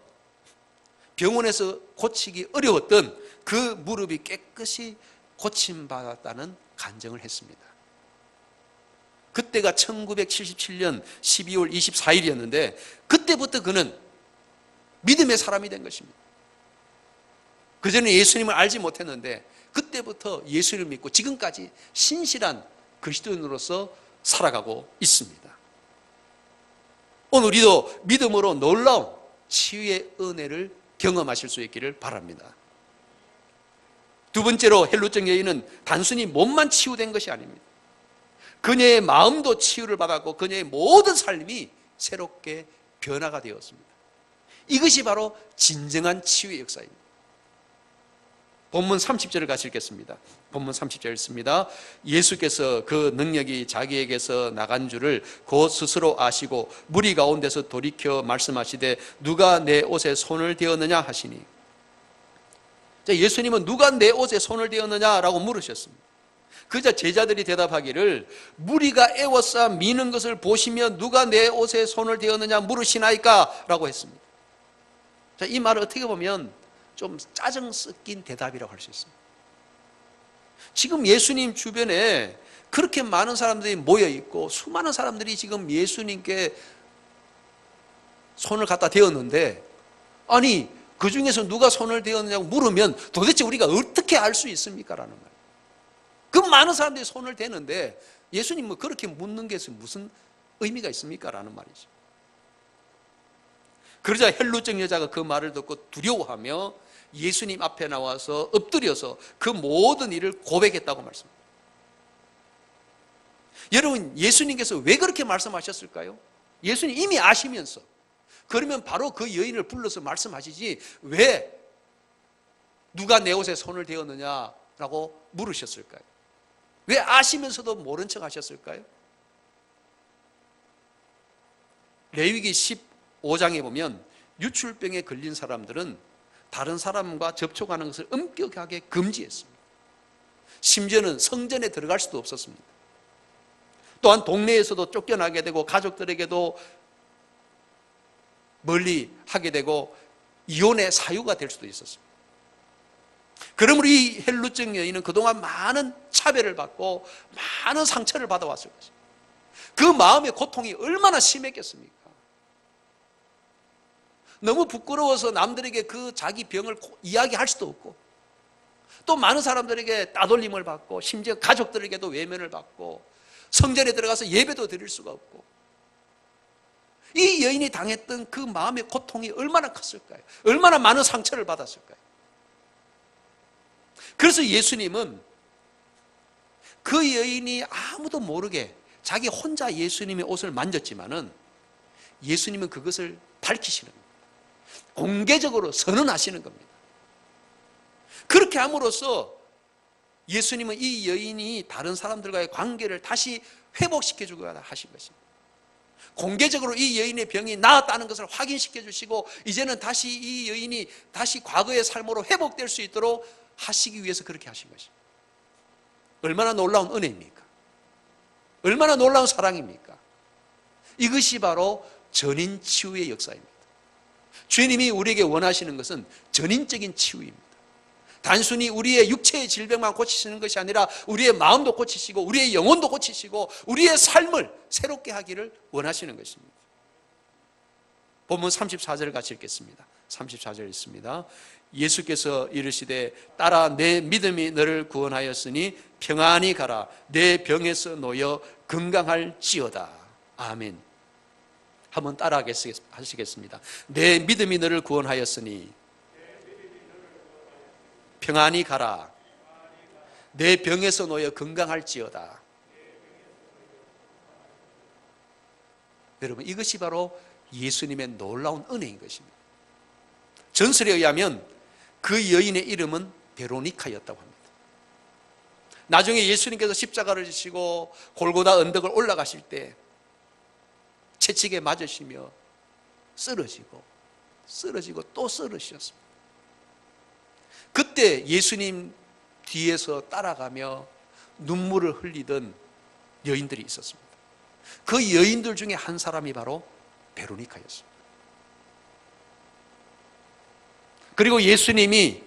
병원에서 고치기 어려웠던 그 무릎이 깨끗이 고침받았다는 간증을 했습니다. 그때가 1977년 12월 24일이었는데 그때부터 그는 믿음의 사람이 된 것입니다. 그전에 예수님을 알지 못했는데 그때부터 예수를 믿고 지금까지 신실한 그리스도인으로서 살아가고 있습니다. 오늘 우리도 믿음으로 놀라운 치유의 은혜를 경험하실 수 있기를 바랍니다. 두 번째로 헬루증 여인은 단순히 몸만 치유된 것이 아닙니다. 그녀의 마음도 치유를 받았고 그녀의 모든 삶이 새롭게 변화가 되었습니다. 이것이 바로 진정한 치유의 역사입니다. 본문 30절을 같이 읽겠습니다. 본문 30절 읽습니다. 예수께서 그 능력이 자기에게서 나간 줄을 곧 스스로 아시고 무리 가운데서 돌이켜 말씀하시되 누가 내 옷에 손을 대었느냐 하시니, 예수님은 누가 내 옷에 손을 대었느냐라고 물으셨습니다. 그저 제자들이 대답하기를 무리가 애워싸 미는 것을 보시며 누가 내 옷에 손을 대었느냐 물으시나이까 라고 했습니다. 이 말을 어떻게 보면 좀 짜증 섞인 대답이라고 할 수 있습니다. 지금 예수님 주변에 그렇게 많은 사람들이 모여 있고 수많은 사람들이 지금 예수님께 손을 갖다 대었는데, 아니 그 중에서 누가 손을 대었느냐고 물으면 도대체 우리가 어떻게 알 수 있습니까? 라는 말. 그 많은 사람들이 손을 대는데 예수님 뭐 그렇게 묻는 게 무슨 의미가 있습니까? 라는 말이죠. 그러자 헬루증 여자가 그 말을 듣고 두려워하며 예수님 앞에 나와서 엎드려서 그 모든 일을 고백했다고 말씀합니다. 여러분, 예수님께서 왜 그렇게 말씀하셨을까요? 예수님 이미 아시면서, 그러면 바로 그 여인을 불러서 말씀하시지 왜 누가 내 옷에 손을 대었느냐라고 물으셨을까요? 왜 아시면서도 모른 척 하셨을까요? 레위기 15장에 보면 유출병에 걸린 사람들은 다른 사람과 접촉하는 것을 엄격하게 금지했습니다. 심지어는 성전에 들어갈 수도 없었습니다. 또한 동네에서도 쫓겨나게 되고 가족들에게도 멀리 하게 되고 이혼의 사유가 될 수도 있었습니다. 그러므로 이 헬루증 여인은 그동안 많은 차별을 받고 많은 상처를 받아왔을 것입니다. 그 마음의 고통이 얼마나 심했겠습니까? 너무 부끄러워서 남들에게 그 자기 병을 이야기할 수도 없고, 또 많은 사람들에게 따돌림을 받고 심지어 가족들에게도 외면을 받고 성전에 들어가서 예배도 드릴 수가 없고, 이 여인이 당했던 그 마음의 고통이 얼마나 컸을까요? 얼마나 많은 상처를 받았을까요? 그래서 예수님은 그 여인이 아무도 모르게 자기 혼자 예수님의 옷을 만졌지만은 예수님은 그것을 밝히시는 겁니다. 공개적으로 선언하시는 겁니다. 그렇게 함으로써 예수님은 이 여인이 다른 사람들과의 관계를 다시 회복시켜주고 하신 것입니다. 공개적으로 이 여인의 병이 나았다는 것을 확인시켜 주시고 이제는 다시 이 여인이 다시 과거의 삶으로 회복될 수 있도록 하시기 위해서 그렇게 하신 것입니다. 얼마나 놀라운 은혜입니까? 얼마나 놀라운 사랑입니까? 이것이 바로 전인 치유의 역사입니다. 주님이 우리에게 원하시는 것은 전인적인 치유입니다. 단순히 우리의 육체의 질병만 고치시는 것이 아니라 우리의 마음도 고치시고 우리의 영혼도 고치시고 우리의 삶을 새롭게 하기를 원하시는 것입니다. 본문 34절을 같이 읽겠습니다. 34절 읽습니다. 예수께서 이르시되 딸아 내 믿음이 너를 구원하였으니 평안히 가라 내 병에서 놓여 건강할지어다. 아멘. 한번 따라 하시겠습니다. 내 믿음이 너를 구원하였으니 평안히 가라 내 병에서 놓여 건강할지어다. 여러분, 이것이 바로 예수님의 놀라운 은혜인 것입니다. 전설에 의하면 그 여인의 이름은 베로니카였다고 합니다. 나중에 예수님께서 십자가를 지시고 골고다 언덕을 올라가실 때 채찍에 맞으시며 쓰러지고 또 쓰러지셨습니다. 그때 예수님 뒤에서 따라가며 눈물을 흘리던 여인들이 있었습니다. 그 여인들 중에 한 사람이 바로 베로니카였습니다. 그리고 예수님이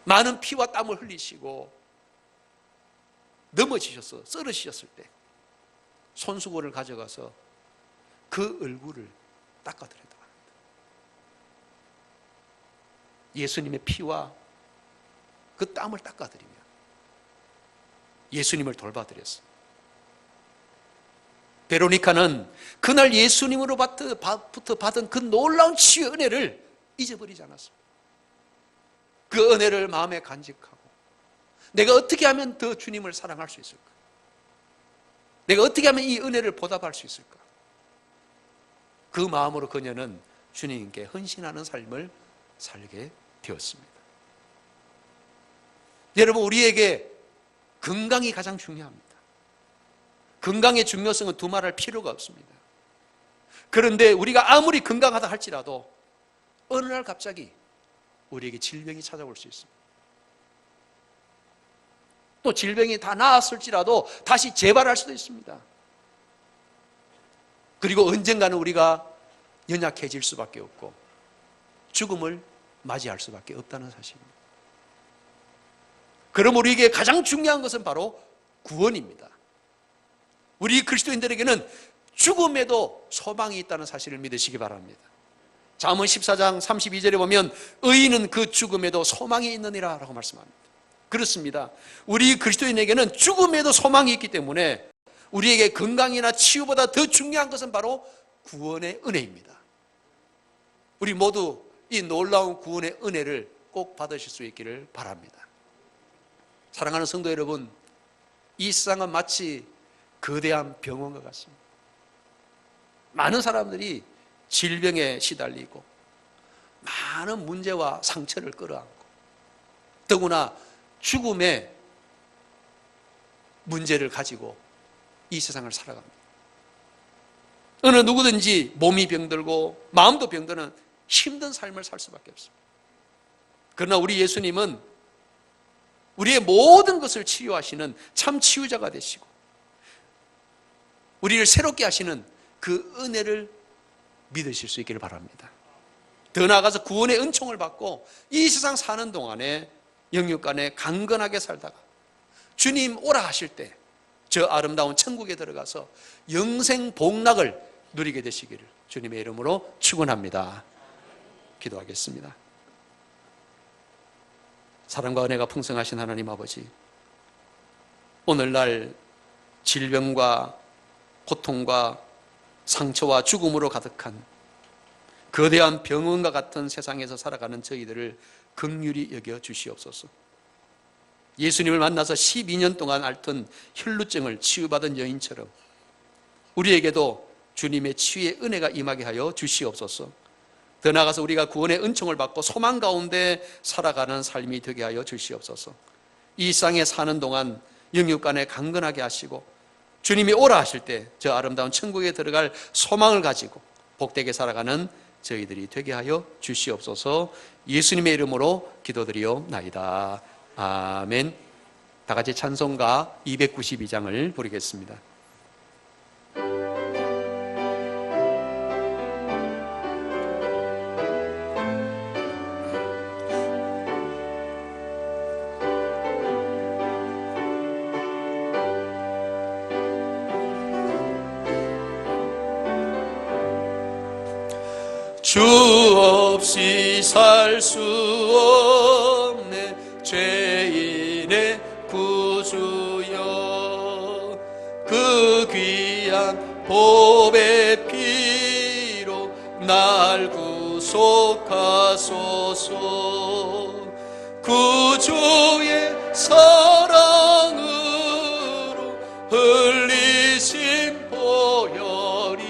많은 피와 땀을 흘리시고 넘어지셔서 쓰러지셨을 때 손수건을 가져가서 그 얼굴을 닦아드렸다. 예수님의 피와 그 땀을 닦아드리며 예수님을 돌봐드렸습니다. 베로니카는 그날 예수님으로부터 받은 그 놀라운 치유의 은혜를 잊어버리지 않았습니다. 그 은혜를 마음에 간직하고 내가 어떻게 하면 더 주님을 사랑할 수 있을까? 내가 어떻게 하면 이 은혜를 보답할 수 있을까? 그 마음으로 그녀는 주님께 헌신하는 삶을 살게 되었습니다. 여러분, 우리에게 건강이 가장 중요합니다. 건강의 중요성은 두말할 필요가 없습니다. 그런데 우리가 아무리 건강하다 할지라도 어느 날 갑자기 우리에게 질병이 찾아올 수 있습니다. 또 질병이 다 나았을지라도 다시 재발할 수도 있습니다. 그리고 언젠가는 우리가 연약해질 수밖에 없고 죽음을 맞이할 수밖에 없다는 사실입니다. 그럼 우리에게 가장 중요한 것은 바로 구원입니다. 우리 그리스도인들에게는 죽음에도 소망이 있다는 사실을 믿으시기 바랍니다. 잠언 14장 32절에 보면 의인은 그 죽음에도 소망이 있느니라 라고 말씀합니다. 그렇습니다. 우리 그리스도인에게는 죽음에도 소망이 있기 때문에 우리에게 건강이나 치유보다 더 중요한 것은 바로 구원의 은혜입니다. 우리 모두 이 놀라운 구원의 은혜를 꼭 받으실 수 있기를 바랍니다. 사랑하는 성도 여러분, 이 세상은 마치 거대한 병원과 같습니다. 많은 사람들이 질병에 시달리고 많은 문제와 상처를 끌어안고 더구나 죽음의 문제를 가지고 이 세상을 살아갑니다. 어느 누구든지 몸이 병들고 마음도 병드는 힘든 삶을 살 수밖에 없습니다. 그러나 우리 예수님은 우리의 모든 것을 치유하시는 참 치유자가 되시고 우리를 새롭게 하시는 그 은혜를 믿으실 수 있기를 바랍니다. 더 나아가서 구원의 은총을 받고 이 세상 사는 동안에 영육간에 강건하게 살다가 주님 오라 하실 때 저 아름다운 천국에 들어가서 영생 복락을 누리게 되시기를 주님의 이름으로 축원합니다. 기도하겠습니다. 사랑과 은혜가 풍성하신 하나님 아버지, 오늘날 질병과 고통과 상처와 죽음으로 가득한 거대한 병원과 같은 세상에서 살아가는 저희들을 긍휼히 여겨 주시옵소서. 예수님을 만나서 12년 동안 앓던 혈루증을 치유받은 여인처럼 우리에게도 주님의 치유의 은혜가 임하게 하여 주시옵소서. 더 나아가서 우리가 구원의 은총을 받고 소망 가운데 살아가는 삶이 되게 하여 주시옵소서. 이 세상에 사는 동안 영육간에 강건하게 하시고 주님이 오라 하실 때 저 아름다운 천국에 들어갈 소망을 가지고 복되게 살아가는 저희들이 되게 하여 주시옵소서. 예수님의 이름으로 기도드리옵나이다. 아멘. 다 같이 찬송가 292장을 부르겠습니다. 주 없이 살 수 없네 죄인의 구주여, 그 귀한 보배 피로 날 구속하소서. 구주의 사랑으로 흘리신 보혈이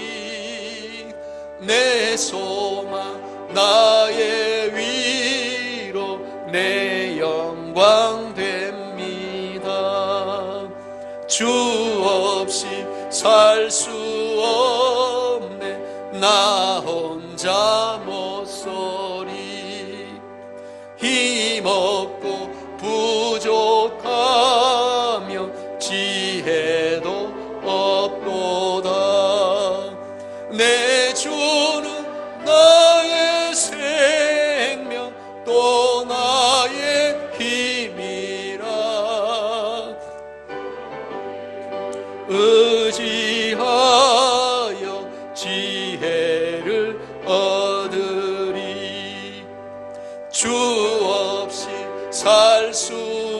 내 소망 나의 위로 내 영광 됩니다. 주 없이 살 수 없네 나 혼자 못서리. 힘없고 부족 의지하여 지혜를 얻으리. 주 없이 살 수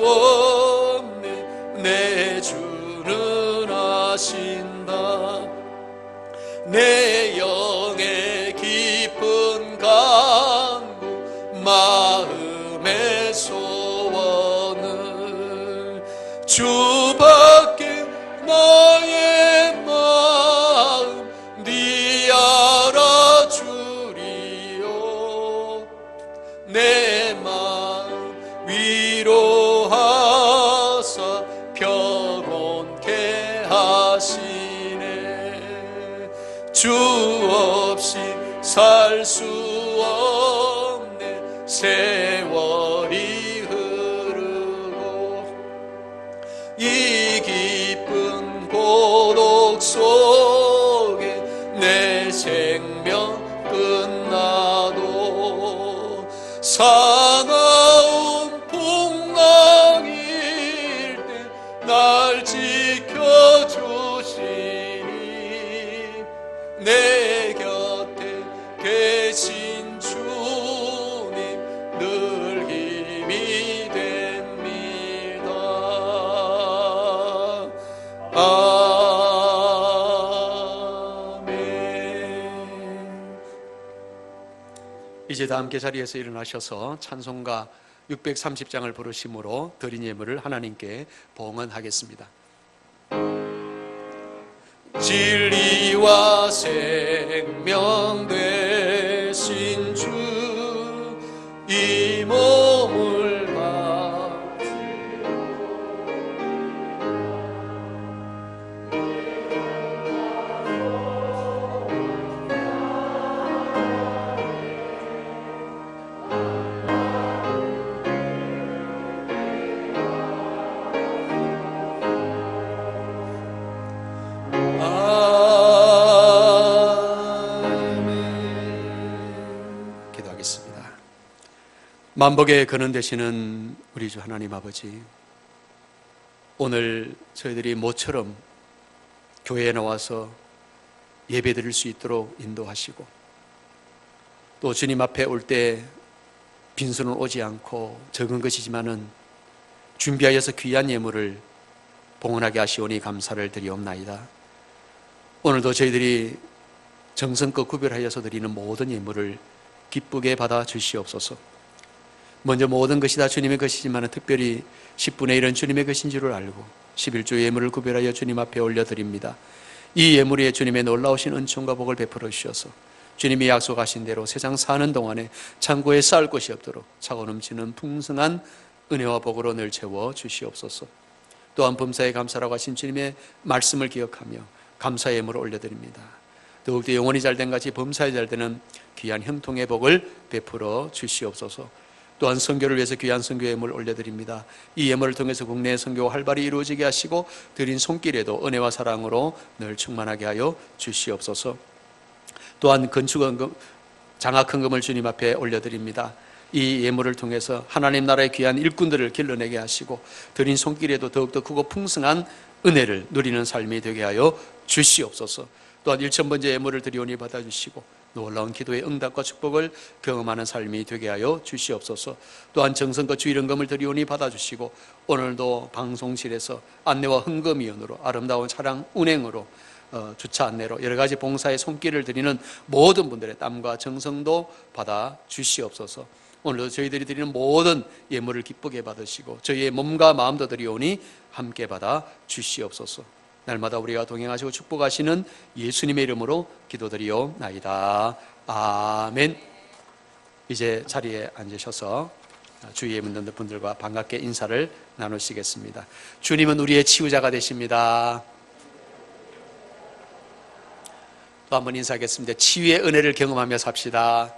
없네 내 주는 아신다. 내 영의 깊은 간구 마음의 소원을 주밖에 나의 마음 네 알아주리요. 내 마음 위로하사 평온케 하시네. 주 없이 살 수 없네 세월이 흐르고 이 깊은 고독 속에 내 생명 끝나도 사나운 풍랑일 때 날 지켜주시니 내 곁에 계신 주님 늘 힘이 됩니다. 아멘. 이제 다 함께 자리에서 일어나셔서 찬송가 630장을 부르심으로 드린 예물을 하나님께 봉헌하겠습니다. 진리와 생명 되신 주 이 몸을 기도하겠습니다. 만복의 근원 되시는 우리 주 하나님 아버지, 오늘 저희들이 모처럼 교회에 나와서 예배 드릴 수 있도록 인도하시고 또 주님 앞에 올 때 빈손은 오지 않고 적은 것이지만은 준비하여서 귀한 예물을 봉헌하게 하시오니 감사를 드리옵나이다. 오늘도 저희들이 정성껏 구별하여서 드리는 모든 예물을 기쁘게 받아 주시옵소서. 먼저 모든 것이 다 주님의 것이지만 특별히 10분의 1은 주님의 것인 줄을 알고 11조 예물을 구별하여 주님 앞에 올려드립니다. 이 예물에 주님의 놀라우신 은총과 복을 베풀어 주셔서 주님이 약속하신 대로 세상 사는 동안에 창고에 쌓을 것이 없도록 차고 넘치는 풍성한 은혜와 복으로 늘 채워 주시옵소서. 또한 범사에 감사라고 하신 주님의 말씀을 기억하며 감사 예물을 올려드립니다. 더욱더 영혼이 잘된 같이 범사에 잘되는 귀한 형통의 복을 베풀어 주시옵소서. 또한 선교를 위해서 귀한 선교 예물을 올려드립니다. 이 예물을 통해서 국내의 선교가 활발히 이루어지게 하시고 드린 손길에도 은혜와 사랑으로 늘 충만하게 하여 주시옵소서. 또한 건축헌금, 장학헌금을 주님 앞에 올려드립니다. 이 예물을 통해서 하나님 나라의 귀한 일꾼들을 길러내게 하시고 드린 손길에도 더욱더 크고 풍성한 은혜를 누리는 삶이 되게 하여 주시옵소서. 또한 1000번째 예물을 드리오니 받아주시고 놀라운 기도의 응답과 축복을 경험하는 삶이 되게 하여 주시옵소서. 또한 정성과 주일헌금을 드리오니 받아주시고 오늘도 방송실에서 안내와 흥금위원으로 아름다운 차량 운행으로 주차 안내로 여러 가지 봉사의 손길을 드리는 모든 분들의 땀과 정성도 받아 주시옵소서. 오늘도 저희들이 드리는 모든 예물을 기쁘게 받으시고 저희의 몸과 마음도 드리오니 함께 받아 주시옵소서. 날마다 우리가 동행하시고 축복하시는 예수님의 이름으로 기도드리옵나이다. 아멘. 이제 자리에 앉으셔서 주위에 있는 분들과 반갑게 인사를 나누시겠습니다. 주님은 우리의 치유자가 되십니다. 또 한번 인사하겠습니다. 치유의 은혜를 경험하며 삽시다.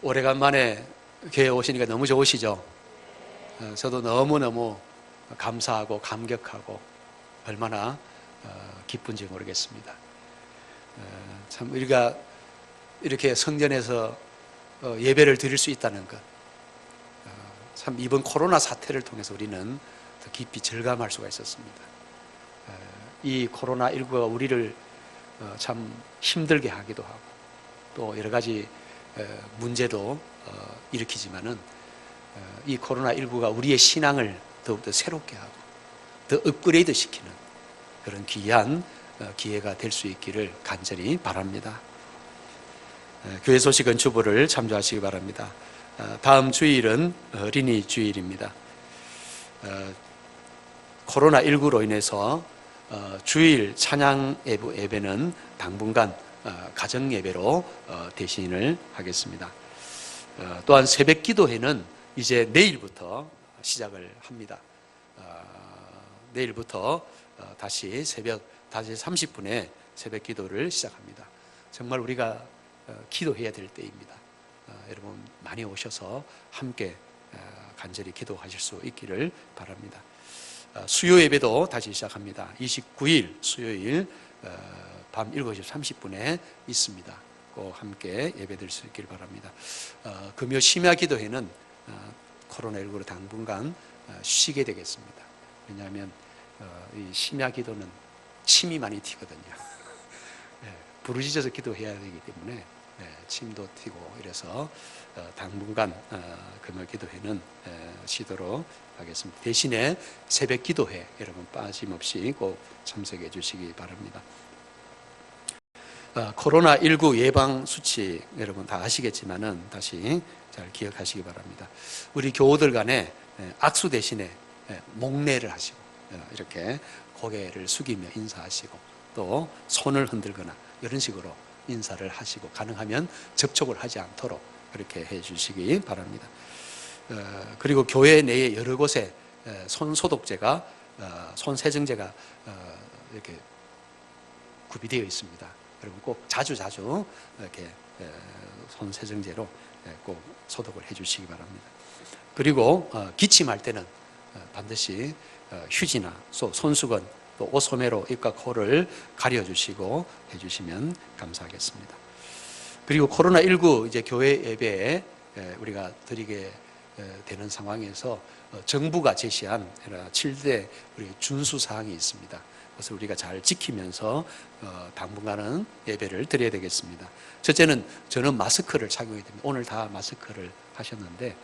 오래간만에 교회에 오시니까 너무 좋으시죠? 저도 너무너무 감사하고 감격하고 얼마나 기쁜지 모르겠습니다. 참 우리가 이렇게 성전에서 예배를 드릴 수 있다는 것, 참 이번 코로나 사태를 통해서 우리는 더 깊이 절감할 수가 있었습니다. 이 코로나19가 우리를 참 힘들게 하기도 하고 또 여러 가지 문제도 일으키지만은 이 코로나19가 우리의 신앙을 더욱더 새롭게 하고 더 업그레이드 시키는 그런 귀한 기회가 될 수 있기를 간절히 바랍니다. 교회 소식은 주보를 참조하시기 바랍니다. 다음 주일은 어린이 주일입니다. 코로나19로 인해서 주일 찬양 예배는 당분간 가정 예배로 대신을 하겠습니다. 또한 새벽 기도회는 이제 내일부터 시작을 합니다. 내일부터 다시 새벽 5시 30분에 새벽 기도를 시작합니다. 정말 우리가 기도해야 될 때입니다. 여러분 많이 오셔서 함께 간절히 기도하실 수 있기를 바랍니다. 수요 예배도 다시 시작합니다. 29일 수요일 밤 7시 30분에 있습니다. 꼭 함께 예배드릴 수 있기를 바랍니다. 금요 심야 기도회는 코로나19로 당분간 쉬게 되겠습니다. 왜냐하면 이 심야 기도는 침이 많이 튀거든요. 부르짖어서 기도해야 되기 때문에 침도 튀고 이래서 당분간 금요 기도회는 쉬도록 하겠습니다. 대신에 새벽 기도회 여러분 빠짐없이 꼭 참석해 주시기 바랍니다. 코로나19 예방 수칙 여러분 다 아시겠지만은 다시 잘 기억하시기 바랍니다. 우리 교우들 간에 악수 대신에 목례를 하시고 이렇게 고개를 숙이며 인사하시고 또 손을 흔들거나 이런 식으로 인사를 하시고 가능하면 접촉을 하지 않도록 그렇게 해 주시기 바랍니다. 그리고 교회 내에 여러 곳에 손 소독제가 손 세정제가 이렇게 구비되어 있습니다. 여러분 꼭 자주 이렇게 손 세정제로 꼭 소독을 해 주시기 바랍니다. 그리고 기침할 때는 반드시 휴지나 손수건 또 옷소매로 입과 코를 가려주시고 해주시면 감사하겠습니다. 그리고 코로나19 이제 교회 예배에 우리가 드리게 되는 상황에서 정부가 제시한 7대 우리 준수 사항이 있습니다. 그래서 우리가 잘 지키면서 당분간은 예배를 드려야 되겠습니다. 첫째는 저는 마스크를 착용해야 됩니다. 오늘 다 마스크를 하셨는데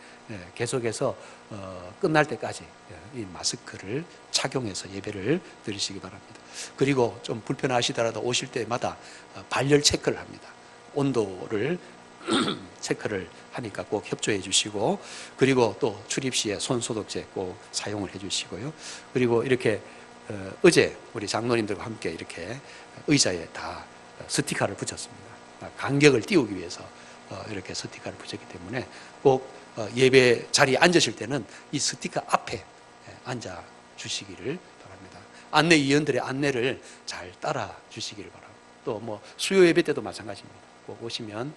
계속해서 끝날 때까지 이 마스크를 착용해서 예배를 드리시기 바랍니다. 그리고 좀 불편하시더라도 오실 때마다 발열 체크를 합니다. 온도를 체크를 하니까 꼭 협조해 주시고 그리고 또 출입 시에 손 소독제 꼭 사용을 해 주시고요. 그리고 이렇게 어제 우리 장로님들과 함께 이렇게 의자에 다 스티커를 붙였습니다. 간격을 띄우기 위해서 이렇게 스티커를 붙였기 때문에 꼭 예배 자리에 앉으실 때는 이 스티커 앞에 앉아 주시기를 바랍니다. 안내위원들의 안내를 잘 따라 주시기를 바랍니다. 또 뭐 수요 예배 때도 마찬가지입니다. 꼭 오시면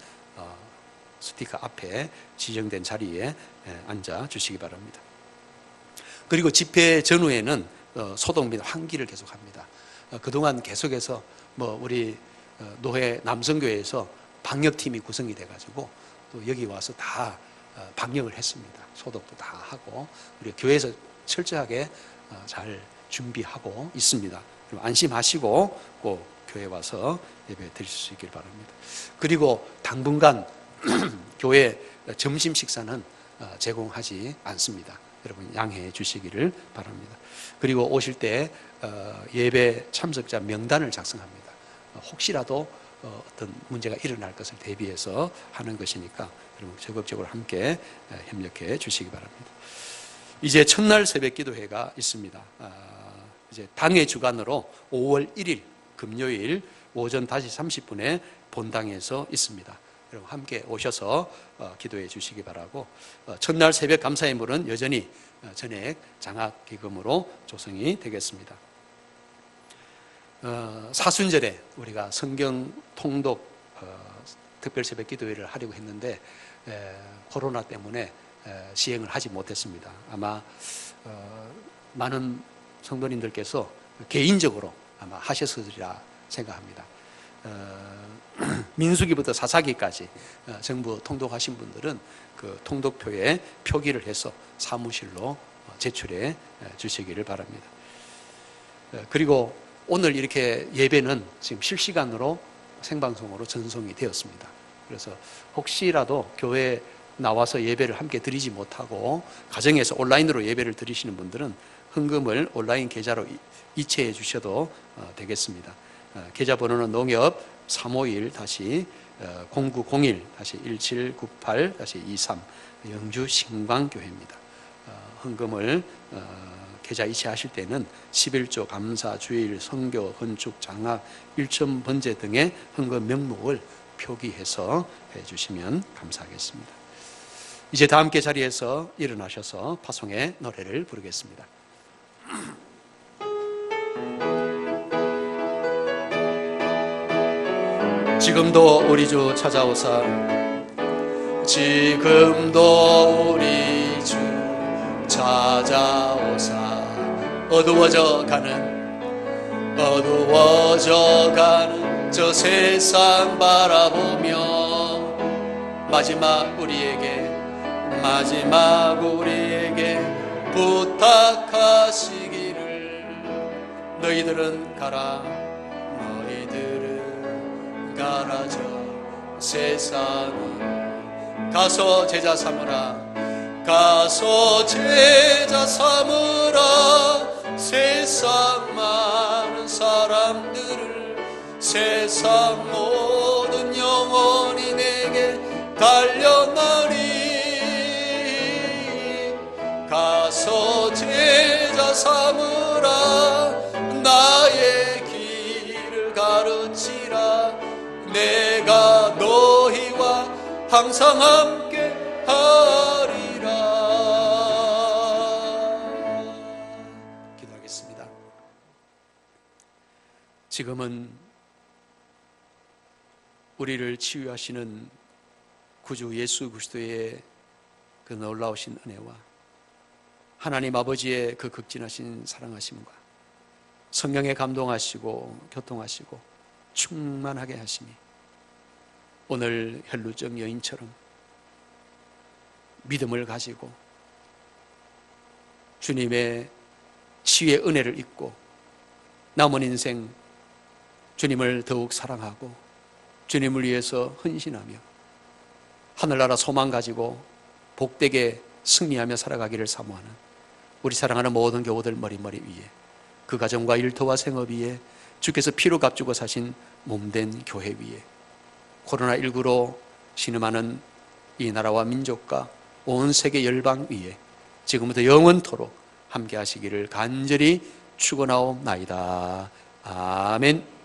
스티커 앞에 지정된 자리에 앉아 주시기 바랍니다. 그리고 집회 전후에는 소독 및 환기를 계속합니다. 그동안 계속해서 뭐 우리 노회 남성교회에서 방역팀이 구성이 돼가지고 또 여기 와서 다 방역을 했습니다. 소독도 다 하고 우리 교회에서 철저하게 잘 준비하고 있습니다. 안심하시고 꼭 교회 와서 예배 드릴 수 있길 바랍니다. 그리고 당분간 교회 점심 식사는 제공하지 않습니다. 여러분 양해해 주시기를 바랍니다. 그리고 오실 때 예배 참석자 명단을 작성합니다. 혹시라도 어떤 문제가 일어날 것을 대비해서 하는 것이니까 여러분 적극적으로 함께 협력해 주시기 바랍니다. 이제 첫날 새벽 기도회가 있습니다. 이제 당회 주간으로 5월 1일 금요일 오전 5시 30분에 본당에서 있습니다. 여러분 함께 오셔서 기도해 주시기 바라고 첫날 새벽 감사예물은 여전히 전액 장학기금으로 조성이 되겠습니다. 사순절에 우리가 성경 통독 특별 새벽 기도회를 하려고 했는데 코로나 때문에 시행을 하지 못했습니다. 아마 많은 성도님들께서 개인적으로 아마 하셨으리라 생각합니다. 민수기부터 사사기까지 정부 통독하신 분들은 그 통독표에 표기를 해서 사무실로 제출해 주시기를 바랍니다. 그리고 오늘 이렇게 예배는 지금 실시간으로 생방송으로 전송이 되었습니다. 그래서 혹시라도 교회에 나와서 예배를 함께 드리지 못하고 가정에서 온라인으로 예배를 드리시는 분들은 헌금을 온라인 계좌로 이체해 주셔도 되겠습니다. 계좌번호는 농협 351-0901-1798-23 영주 신광교회입니다. 헌금을 계좌 이체하실 때는 11조 감사, 주일, 선교, 건축, 장학, 일천 번제 등의 헌금 명목을 표기해서 해주시면 감사하겠습니다. 이제 다 함께 자리에서 일어나셔서 파송의 노래를 부르겠습니다. 지금도 우리 주 찾아오사, 지금도 우리 주 찾아오사, 어두워져 가는 저 세상 바라보며 마지막 우리에게 부탁하시기를, 너희들은 가라 저 세상을 가서 제자 삼으라, 세상 많은 사람들을, 세상 모든 영혼이 내게 달려나리, 가서 제자 삼으라, 나의 길을 가르치라, 내가 너희와 항상 함께 하리라. 기도하겠습니다. 지금은 우리를 치유하시는 구주 예수 그리스도의 그 놀라우신 은혜와 하나님 아버지의 그 극진하신 사랑하심과 성령에 감동하시고 교통하시고 충만하게 하시니 오늘 혈루증 여인처럼 믿음을 가지고 주님의 치유의 은혜를 잊고 남은 인생 주님을 더욱 사랑하고 주님을 위해서 헌신하며 하늘나라 소망 가지고 복되게 승리하며 살아가기를 사모하는 우리 사랑하는 모든 교우들 머리머리 위에, 그 가정과 일터와 생업 위에, 주께서 피로 값주고 사신 몸된 교회 위에, 코로나19로 신음하는 이 나라와 민족과 온 세계 열방 위에 지금부터 영원토록 함께 하시기를 간절히 축원하옵나이다. 아멘.